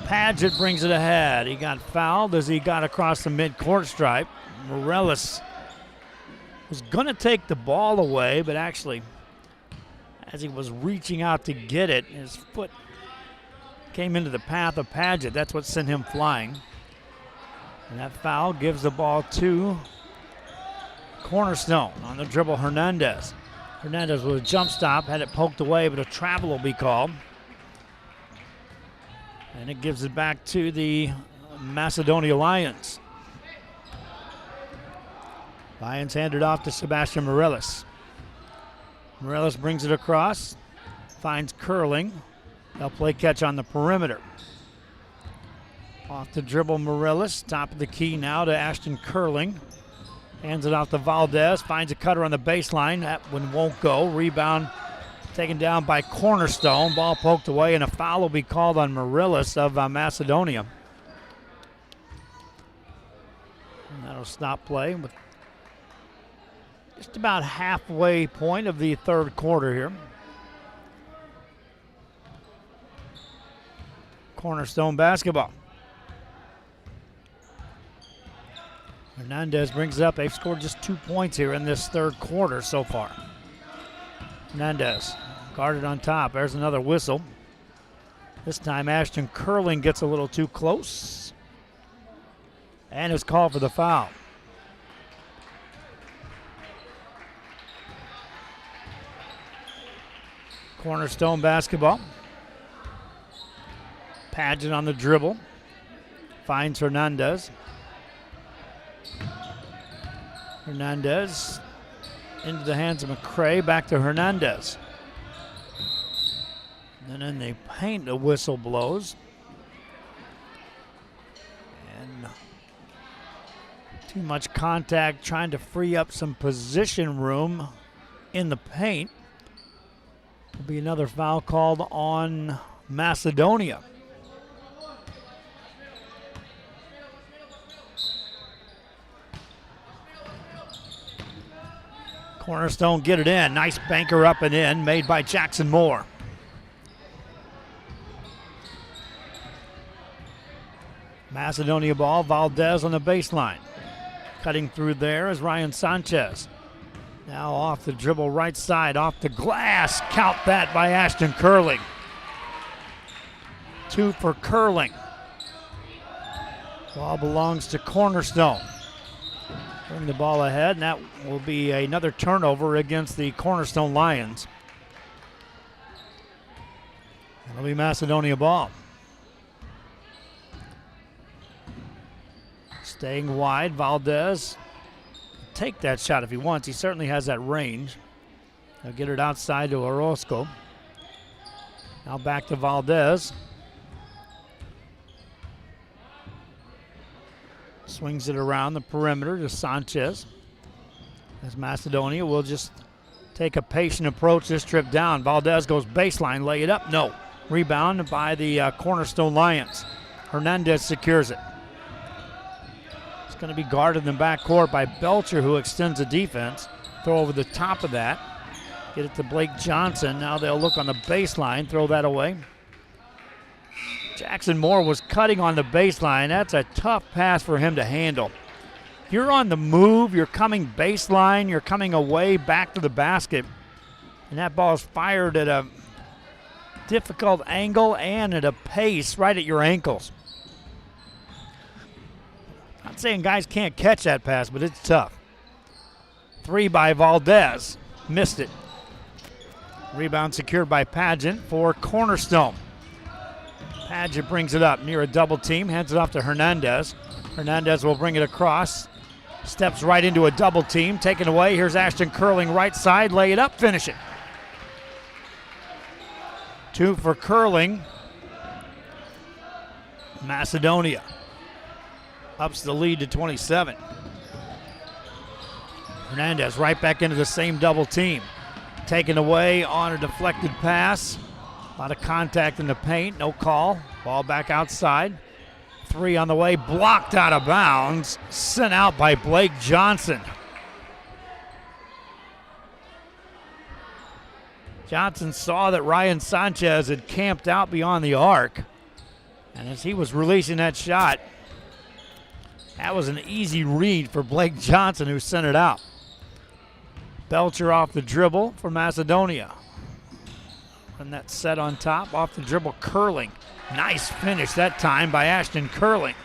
Padgett brings it ahead. He got fouled as he got across the mid-court stripe. Morales was going to take the ball away, but actually, as he was reaching out to get it, his foot came into the path of Padgett. That's what sent him flying. And that foul gives the ball to Cornerstone. On the dribble, Hernandez. Hernandez with a jump stop, had it poked away, but a travel will be called. And it gives it back to the Macedonia Lions. Lions hand it off to Sebastian Morales. Morales brings it across, finds Curling. They'll play catch on the perimeter. Off the dribble, Morales, top of the key now to Ashton Curling. Hands it off to Valdez, finds a cutter on the baseline. That one won't go. Rebound taken down by Cornerstone. Ball poked away, and a foul will be called on Morales of Macedonia. And that'll stop play with just about halfway point of the third quarter here. Cornerstone basketball. Hernandez brings it up. They've scored just 2 points here in this third quarter so far. Hernandez guarded on top. There's another whistle. This time Ashton Curling gets a little too close and is called for the foul. Cornerstone basketball. Padgett on the dribble. Finds Hernandez. Hernandez into the hands of McCray. Back to Hernandez. And then in the paint, the whistle blows. And too much contact, trying to free up some position room in the paint. Will be another foul called on Macedonia. Cornerstone get it in. Nice banker up and in made by Jackson Moore. Macedonia ball, Valdez on the baseline. Cutting through there is Ryan Sanchez. Now off the dribble right side, off the glass. Count that by Ashton Curling. 2 for Curling. Ball belongs to Cornerstone. Bring the ball ahead, and that will be another turnover against the Cornerstone Lions. That'll be Macedonia ball. Staying wide, Valdez. Take that shot if he wants. He certainly has that range. He'll get it outside to Orozco. Now back to Valdez. Swings it around the perimeter to Sanchez. As Macedonia will just take a patient approach this trip down. Valdez goes baseline, lay it up. No. Rebound by the Cornerstone Lions. Hernandez secures it. It's going to be guarded in the backcourt by Belcher, who extends the defense. Throw over the top of that. Get it to Blake Johnson. Now they'll look on the baseline, throw that away. Jackson Moore was cutting on the baseline. That's a tough pass for him to handle. You're on the move, you're coming baseline, you're coming away back to the basket, and that ball is fired at a difficult angle and at a pace right at your ankles. Not saying guys can't catch that pass, but it's tough. 3 by Valdez. Missed it. Rebound secured by Pageant for Cornerstone. Pageant brings it up near a double team, hands it off to Hernandez. Hernandez will bring it across. Steps right into a double team, taken away. Here's Ashton Curling right side, lay it up, finish it. 2 for Curling. Macedonia ups the lead to 27. Hernandez right back into the same double team. Taken away on a deflected pass. A lot of contact in the paint, no call. Ball back outside. 3 on the way, blocked out of bounds. Sent out by Blake Johnson. Johnson saw that Ryan Sanchez had camped out beyond the arc. And as he was releasing that shot, that was an easy read for Blake Johnson, who sent it out. Belcher off the dribble for Macedonia. And that set on top, off the dribble, Curling. Nice finish that time by Ashton Curling.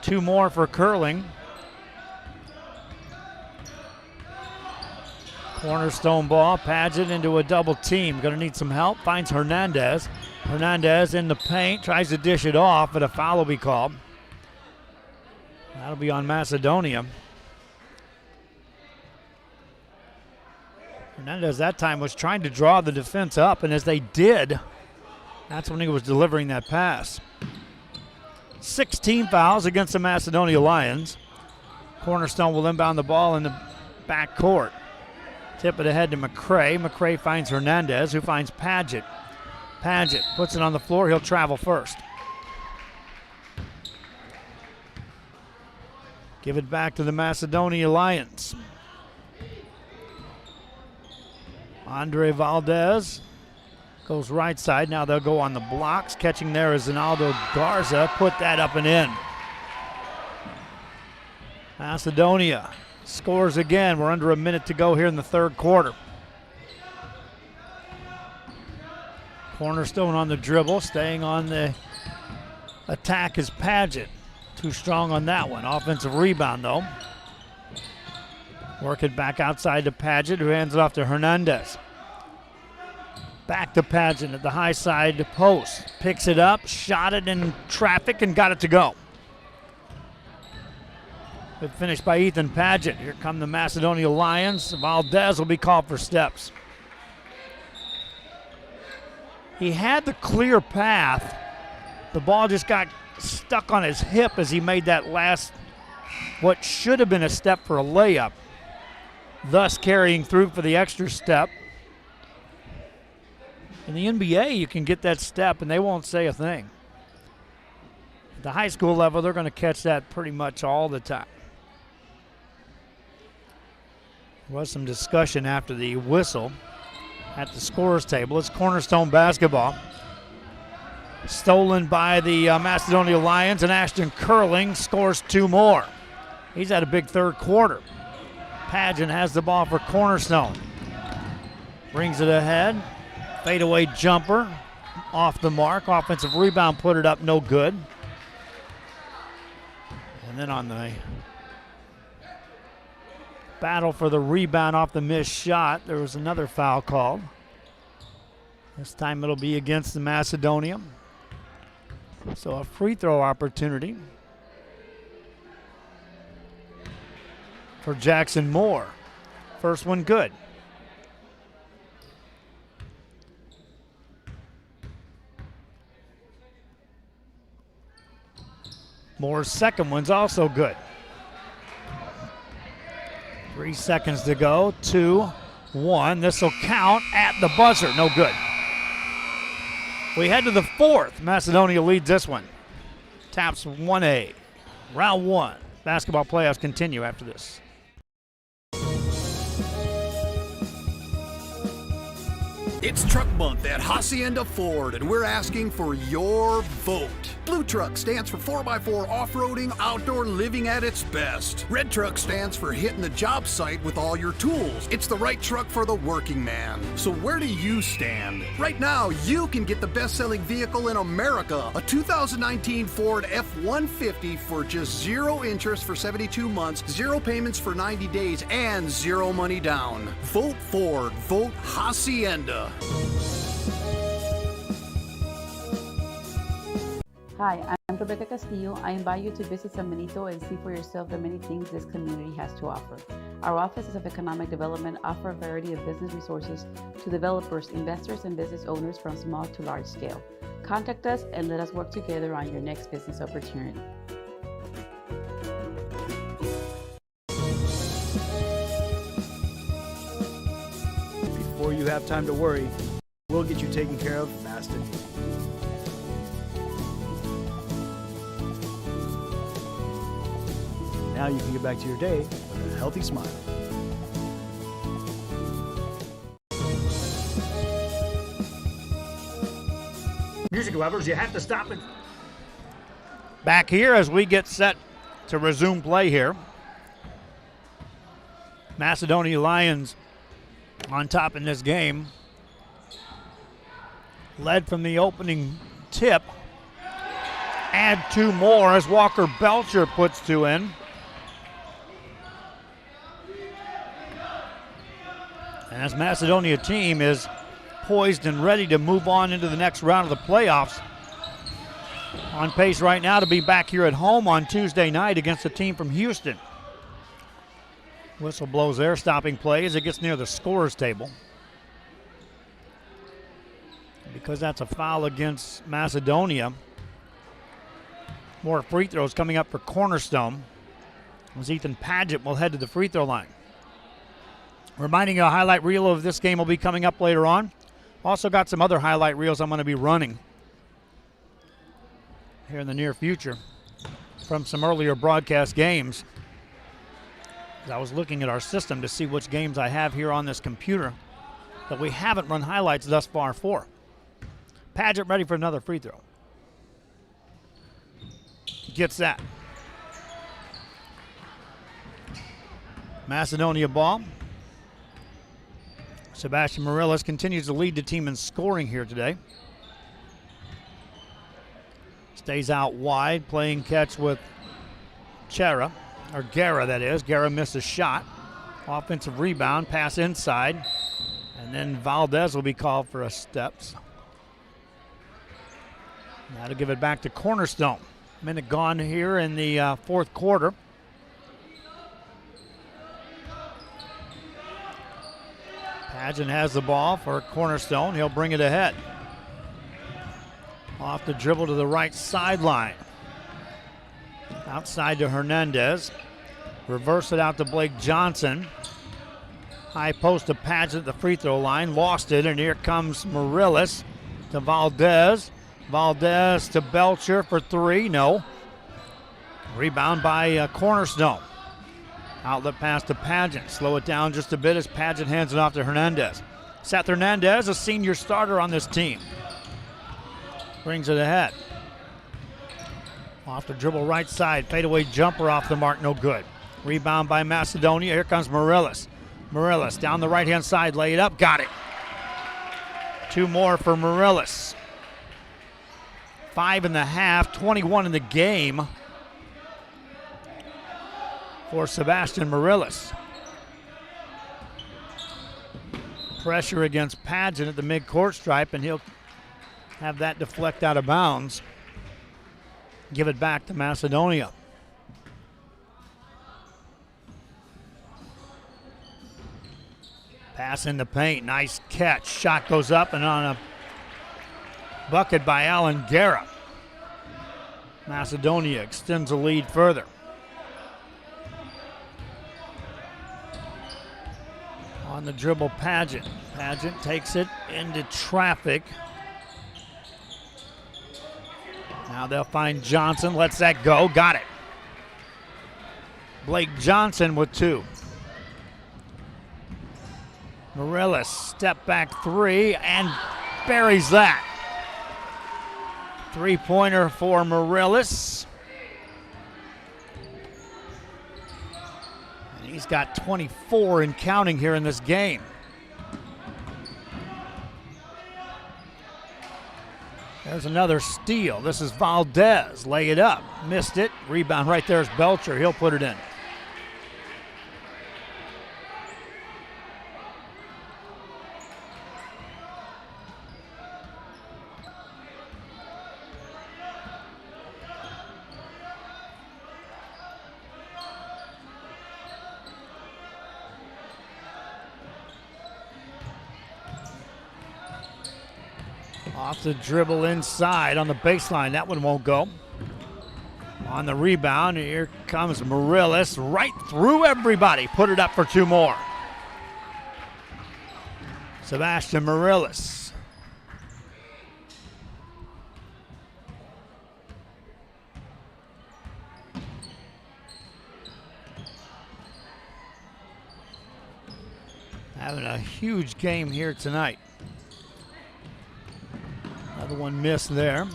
2 more for Curling. Cornerstone ball, Pageant into a double team. Gonna need some help, finds Hernandez. Hernandez in the paint, tries to dish it off, but a foul will be called. That'll be on Macedonia. Hernandez that time was trying to draw the defense up, and as they did, that's when he was delivering that pass. 16 fouls against the Macedonia Lions. Cornerstone will inbound the ball in the backcourt. Tip it ahead to McCray. McCray finds Hernandez, who finds Pageant. Pageant puts it on the floor. He'll travel first. Give it back to the Macedonia Lions. Andre Valdez goes right side. Now they'll go on the blocks. Catching there is Ronaldo Garza. Put that up and in. Macedonia scores again. We're under a minute to go here in the third quarter. Cornerstone on the dribble. Staying on the attack is Pageant. Too strong on that one. Offensive rebound, though. Work it back outside to Pageant, who hands it off to Hernandez. Back to Pageant at the high side post. Picks it up, shot it in traffic, and got it to go. Good finish by Ethan Pageant. Here come the Macedonia Lions. Valdez will be called for steps. He had the clear path. The ball just got stuck on his hip as he made that last, what should have been a step for a layup, thus carrying through for the extra step. In the NBA, you can get that step and they won't say a thing. At the high school level, they're going to catch that pretty much all the time. There was some discussion after the whistle at the scorer's table. It's Cornerstone basketball. stolen by the Macedonia Lions, and Ashton Curling scores 2 more. He's had a big third quarter. Pageant has the ball for Cornerstone. Brings it ahead. Fadeaway jumper off the mark. Offensive rebound, put it up, no good. And then on the battle for the rebound off the missed shot, there was another foul called. This time it'll be against the Macedonia. So a free throw opportunity for Jackson Moore. First one good. Moore's second one's also good. 3 seconds to go. 2-1. This will count at the buzzer. No good. We head to the fourth. Macedonia leads this one. Taps 1A. Round 1. Basketball playoffs continue after this. It's Truck Month at Hacienda Ford, and we're asking for your vote. Blue Truck stands for 4x4 off-roading, outdoor living at its best. Red Truck stands for hitting the job site with all your tools. It's the right truck for the working man. So where do you stand? Right now, you can get the best-selling vehicle in America, a 2019 Ford F-150 for just 0 interest for 72 months, 0 payments for 90 days, and 0 money down. Vote Ford. Vote Hacienda. Hi, I'm Rebecca Castillo. I invite you to visit San Benito and see for yourself the many things this community has to offer. Our offices of economic development offer a variety of business resources to developers, investors, and business owners from small to large scale. Contact us and let us work together on your next business opportunity. Before you have time to worry, we'll get you taken care of fast and easy. Now you can get back to your day with a healthy smile. Music lovers, you have to stop it. Back here as we get set to resume play here. Macedonia Lions on top in this game. Led from the opening tip. Add 2 more as Walker Belcher puts 2 in. And as Macedonia team is poised and ready to move on into the next round of the playoffs. On pace right now to be back here at home on Tuesday night against a team from Houston. Whistle blows there, stopping play as it gets near the scorer's table. Because that's a foul against Macedonia. More free throws coming up for Cornerstone as Ethan Paget will head to the free throw line. Reminding you, a highlight reel of this game will be coming up later on. Also got some other highlight reels I'm going to be running here in the near future from some earlier broadcast games. I was looking at our system to see which games I have here on this computer that we haven't run highlights thus far for. Paget ready for another free throw. Gets that. Macedonia ball. Sebastian Morelos continues to lead the team in scoring here today. Stays out wide, playing catch with Guerra, that is. Guerra missed a shot. Offensive rebound, pass inside. And then Valdez will be called for a steps. Now to give it back to Cornerstone. Minute gone here in the fourth quarter. Pageant has the ball for Cornerstone. He'll bring it ahead. Off the dribble to the right sideline. Outside to Hernandez. Reverse it out to Blake Johnson. High post to Pageant at the free throw line. Lost it, and here comes Morelos to Valdez. Valdez to Belcher for 3. No. Rebound by Cornerstone. Outlet pass to Pageant. Slow it down just a bit as Pageant hands it off to Hernandez. Seth Hernandez, a senior starter on this team. brings it ahead. Off the dribble right side, fadeaway jumper off the mark, no good. Rebound by Macedonia, here comes Morelis. Morelis down the right-hand side, lay it up, got it. 2 more for Morelis. 5.5, 21 in the game for Sebastian Morelis. Pressure against Pageant at the mid-court stripe, and he'll have that deflect out of bounds. Give it back to Macedonia. Pass in the paint, nice catch. Shot goes up and on a bucket by Alan Guerra. Macedonia extends the lead further. On the dribble, Pageant. Pageant takes it into traffic. Now they'll find Johnson, lets that go, got it. Blake Johnson with 2. Morelis, step back 3, and buries that. 3-pointer for Morelis. And he's got 24 and counting here in this game. There's another steal. This is Valdez. Lay it up. Missed it. Rebound right there is Belcher. He'll put it in. Off the dribble inside on the baseline. That one won't go. On the rebound, here comes Morelis right through everybody. Put it up for 2 more. Sebastian Morelis. Having a huge game here tonight. Another one missed there.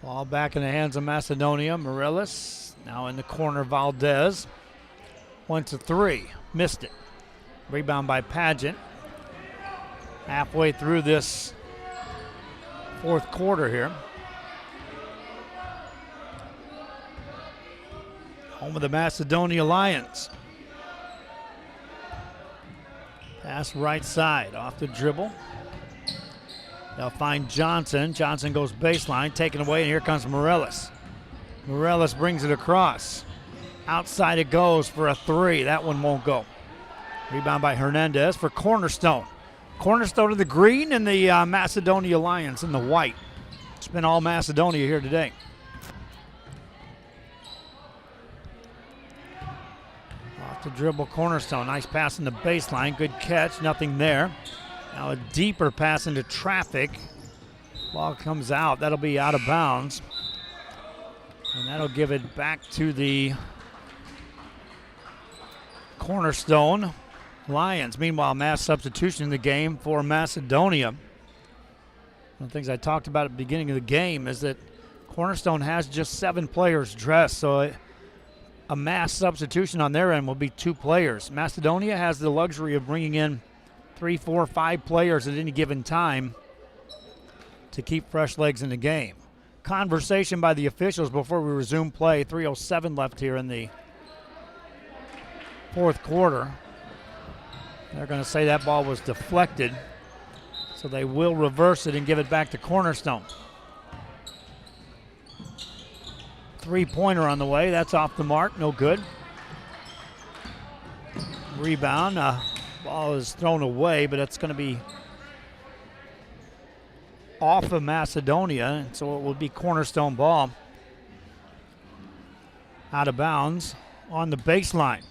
Ball back in the hands of Macedonia. Morelis now in the corner. Valdez. 1-3. Missed it. Rebound by Pageant. Halfway through this 4th quarter here. Home of the Macedonia Lions. Pass right side, off the dribble. They'll find Johnson. Johnson goes baseline, taken away, and here comes Morelis. Morelis brings it across. Outside it goes for a 3. That one won't go. Rebound by Hernandez for Cornerstone. Cornerstone in the green and the Macedonia Lions in the white. It's been all Macedonia here today. To dribble Cornerstone. Nice pass in the baseline. Good catch. Nothing there. Now a deeper pass into traffic. Ball comes out. That'll be out of bounds. And that'll give it back to the Cornerstone Lions. Meanwhile, mass substitution in the game for Macedonia. One of the things I talked about at the beginning of the game is that Cornerstone has just 7 players dressed. So a mass substitution on their end will be 2 players. Macedonia has the luxury of bringing in 3, 4, 5 players at any given time to keep fresh legs in the game. Conversation by the officials before we resume play. 3:07 left here in the 4th quarter. They're going to say that ball was deflected, so they will reverse it and give it back to Cornerstone. 3-pointer on the way. That's off the mark. No good. Rebound. Ball is thrown away, but it's going to be off of Macedonia, so it will be Cornerstone ball. Out of bounds on the baseline.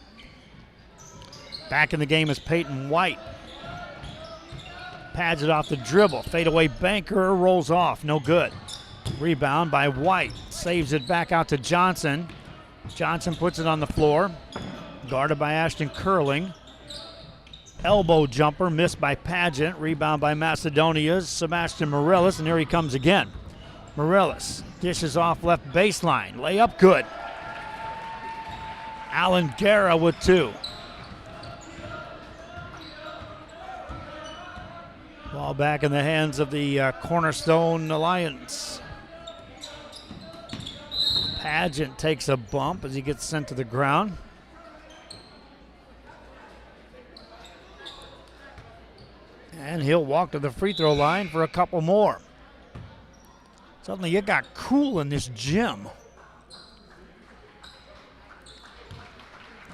Back in the game is Peyton White. Pads it off the dribble. Fadeaway banker rolls off. No good. Rebound by White. Saves it back out to Johnson. Johnson puts it on the floor. Guarded by Ashton Curling. elbow jumper missed by Pageant. Rebound by Macedonia's Sebastian Morellis, and here he comes again. Morellis dishes off left baseline. Layup good. Alan Guerra with 2. Ball back in the hands of the Cornerstone Alliance. Pageant takes a bump as he gets sent to the ground. And he'll walk to the free throw line for a couple more. Suddenly it got cool in this gym.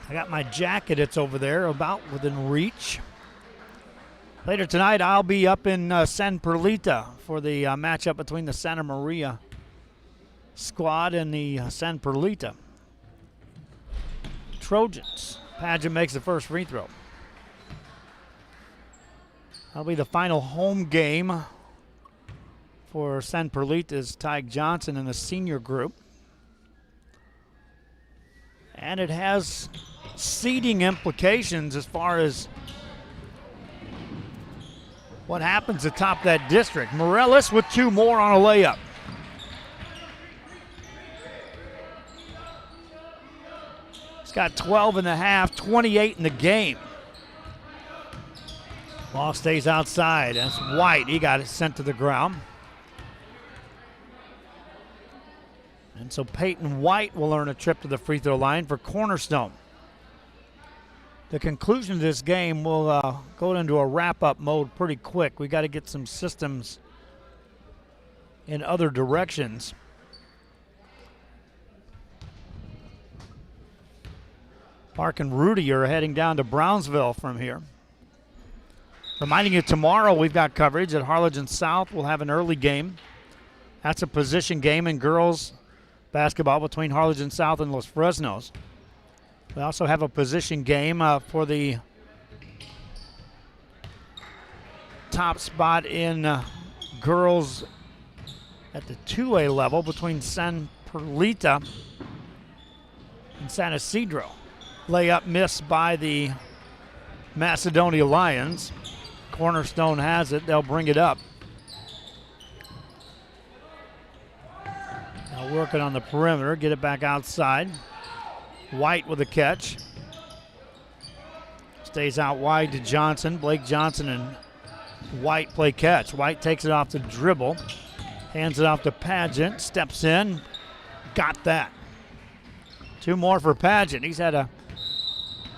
I got my jacket, it's over there, about within reach. Later tonight, I'll be up in San Perlita for the matchup between the Santa Maria squad and the San Perlita Trojans. Pageant makes the first free throw. That'll be the final home game for San Perlita's Tyke Johnson in the senior group. And it has seeding implications as far as what happens atop that district. Morellis with 2 more on a layup. He's got 12 in the half, 28 in the game. Ball stays outside. That's White. He got it sent to the ground. And so Peyton White will earn a trip to the free throw line for Cornerstone. The conclusion of this game will go into a wrap-up mode pretty quick. We got to get some systems in other directions. Park and Rudy are heading down to Brownsville from here. Reminding you, tomorrow we've got coverage at Harlingen South. We'll have an early game. That's a position game in girls basketball between Harlingen South and Los Fresnos. We also have a position game for the top spot in girls at the 2A level between San Perlita and San Isidro. Layup missed by the Macedonia Lions. Cornerstone has it. They'll bring it up. Now working on the perimeter, get it back outside. White with a catch. Stays out wide to Johnson. Blake Johnson and White play catch. White takes it off the dribble. Hands it off to Pageant. Steps in. Got that. 2 more for Pageant. He's had a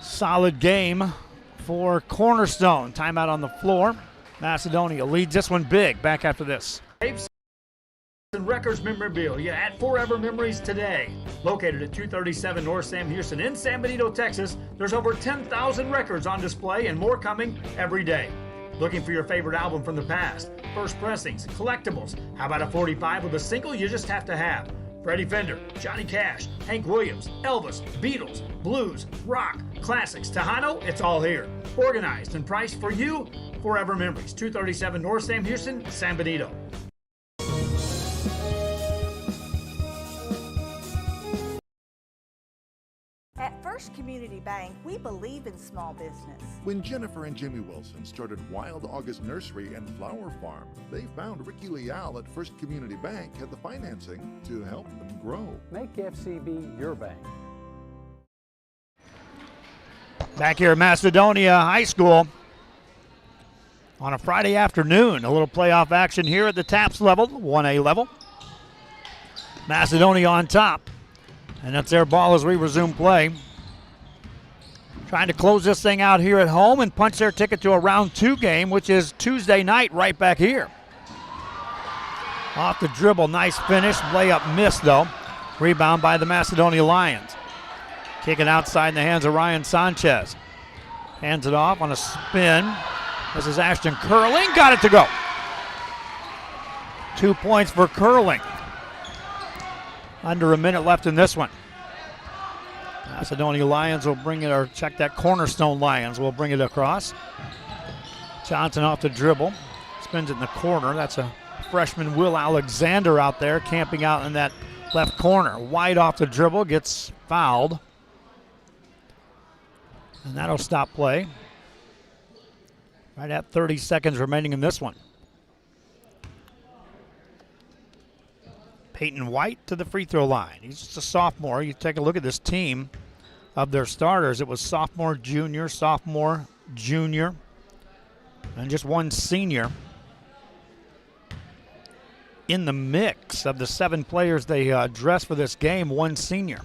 solid game for Cornerstone. Timeout on the floor. Macedonia leads this one big. Back after this. And Records memorabilia at Forever Memories today. Located at 237 North Sam Houston in San Benito, Texas, there's over 10,000 records on display and more coming every day. Looking for your favorite album from the past? First pressings, collectibles. How about a 45 with a single you just have to have? Freddie Fender, Johnny Cash, Hank Williams, Elvis, Beatles, blues, rock, classics, Tejano, it's all here. Organized and priced for you. Forever Memories, 237 North Sam Houston, San Benito. At First Community Bank, we believe in small business. When Jennifer and Jimmy Wilson started Wild August Nursery and Flower Farm, they found Ricky Leal at First Community Bank had the financing to help them grow. Make FCB your bank. Back here at Macedonia High School on a Friday afternoon. A little playoff action here at the TAPS level, 1A level. Macedonia on top. And that's their ball as we resume play. Trying to close this thing out here at home and punch their ticket to a round 2 game, which is Tuesday night right back here. Off the dribble, nice finish. Layup missed though. Rebound by the Macedonia Lions. Kick it outside in the hands of Ryan Sanchez. Hands it off on a spin. This is Ashton Curling. Got it to go. 2 points for Curling. Under a minute left in this one. Macedonia Lions will bring it, or check that, Cornerstone Lions will bring it across. Johnson off the dribble. Spins it in the corner. That's a freshman Will Alexander out there camping out in that left corner. White off the dribble, gets fouled. And that'll stop play. Right at 30 seconds remaining in this one. Peyton White to the free throw line. He's just a sophomore. You take a look at this team of their starters. It was sophomore, junior, and just one senior in the mix of the 7 players they dressed for this game, one senior.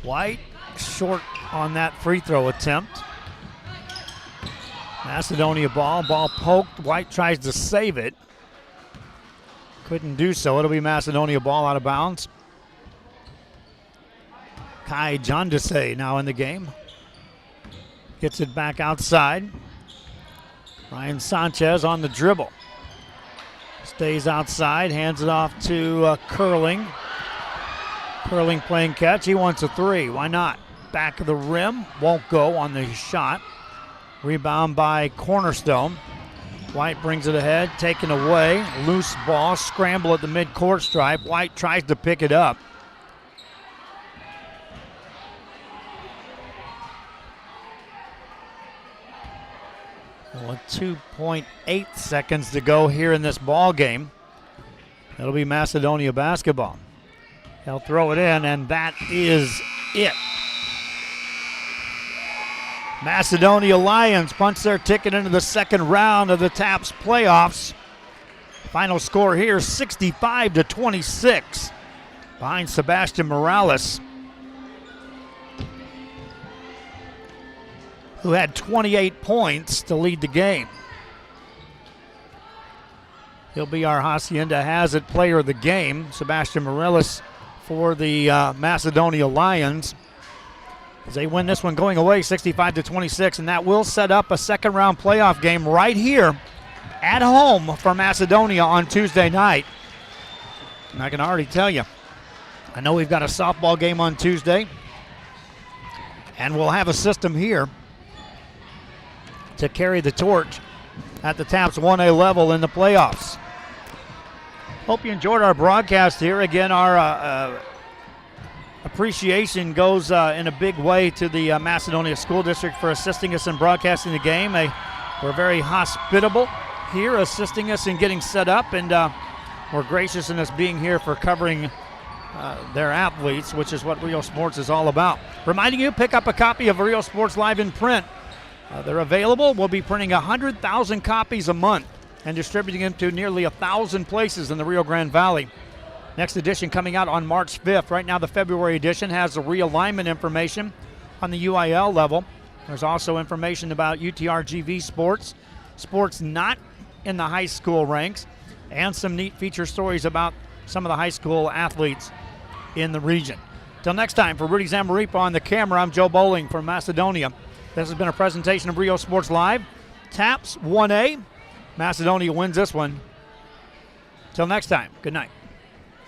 White short on that free throw attempt. Macedonia ball poked. White tries to save it. Couldn't do so. It'll be Macedonia ball out of bounds. Kai Jandase now in the game. Gets it back outside. Ryan Sanchez on the dribble. Stays outside, hands it off to Curling. Curling playing catch. He wants a 3. Why not? Back of the rim. Won't go on the shot. Rebound by Cornerstone. White brings it ahead, taken away. Loose ball, scramble at the midcourt stripe. White tries to pick it up. Well, 2.8 seconds to go here in this ball game. It'll be Macedonia basketball. They'll throw it in, and that is it. Macedonia Lions punch their ticket into the second round of the TAPS playoffs. Final score here, 65-26, behind Sebastian Morales, who had 28 points to lead the game. He'll be our Hacienda Has It player of the game, Sebastian Morales, for the Macedonia Lions. As they win this one going away 65-26, and that will set up a second round playoff game right here at home for Macedonia on Tuesday night. And I can already tell you, I know we've got a softball game on Tuesday, and we'll have a system here to carry the torch at the TAPS 1A level in the playoffs. Hope you enjoyed our broadcast here. Again, our appreciation goes in a big way to the Macedonia School District for assisting us in broadcasting the game. We're very hospitable here, assisting us in getting set up, and we're gracious in us being here for covering their athletes, which is what Real Sports is all about. Reminding you, pick up a copy of Real Sports Live in print. They're available. We'll be printing 100,000 copies a month and distributing them to nearly 1,000 places in the Rio Grande Valley. Next edition coming out on March 5th. Right now, the February edition has the realignment information on the UIL level. There's also information about UTRGV sports, sports not in the high school ranks, and some neat feature stories about some of the high school athletes in the region. Till next time, for Rudy Zamaripa on the camera, I'm Joe Bowling from Macedonia. This has been a presentation of Rio Sports Live. TAPS 1A. Macedonia wins this one. Till next time, good night.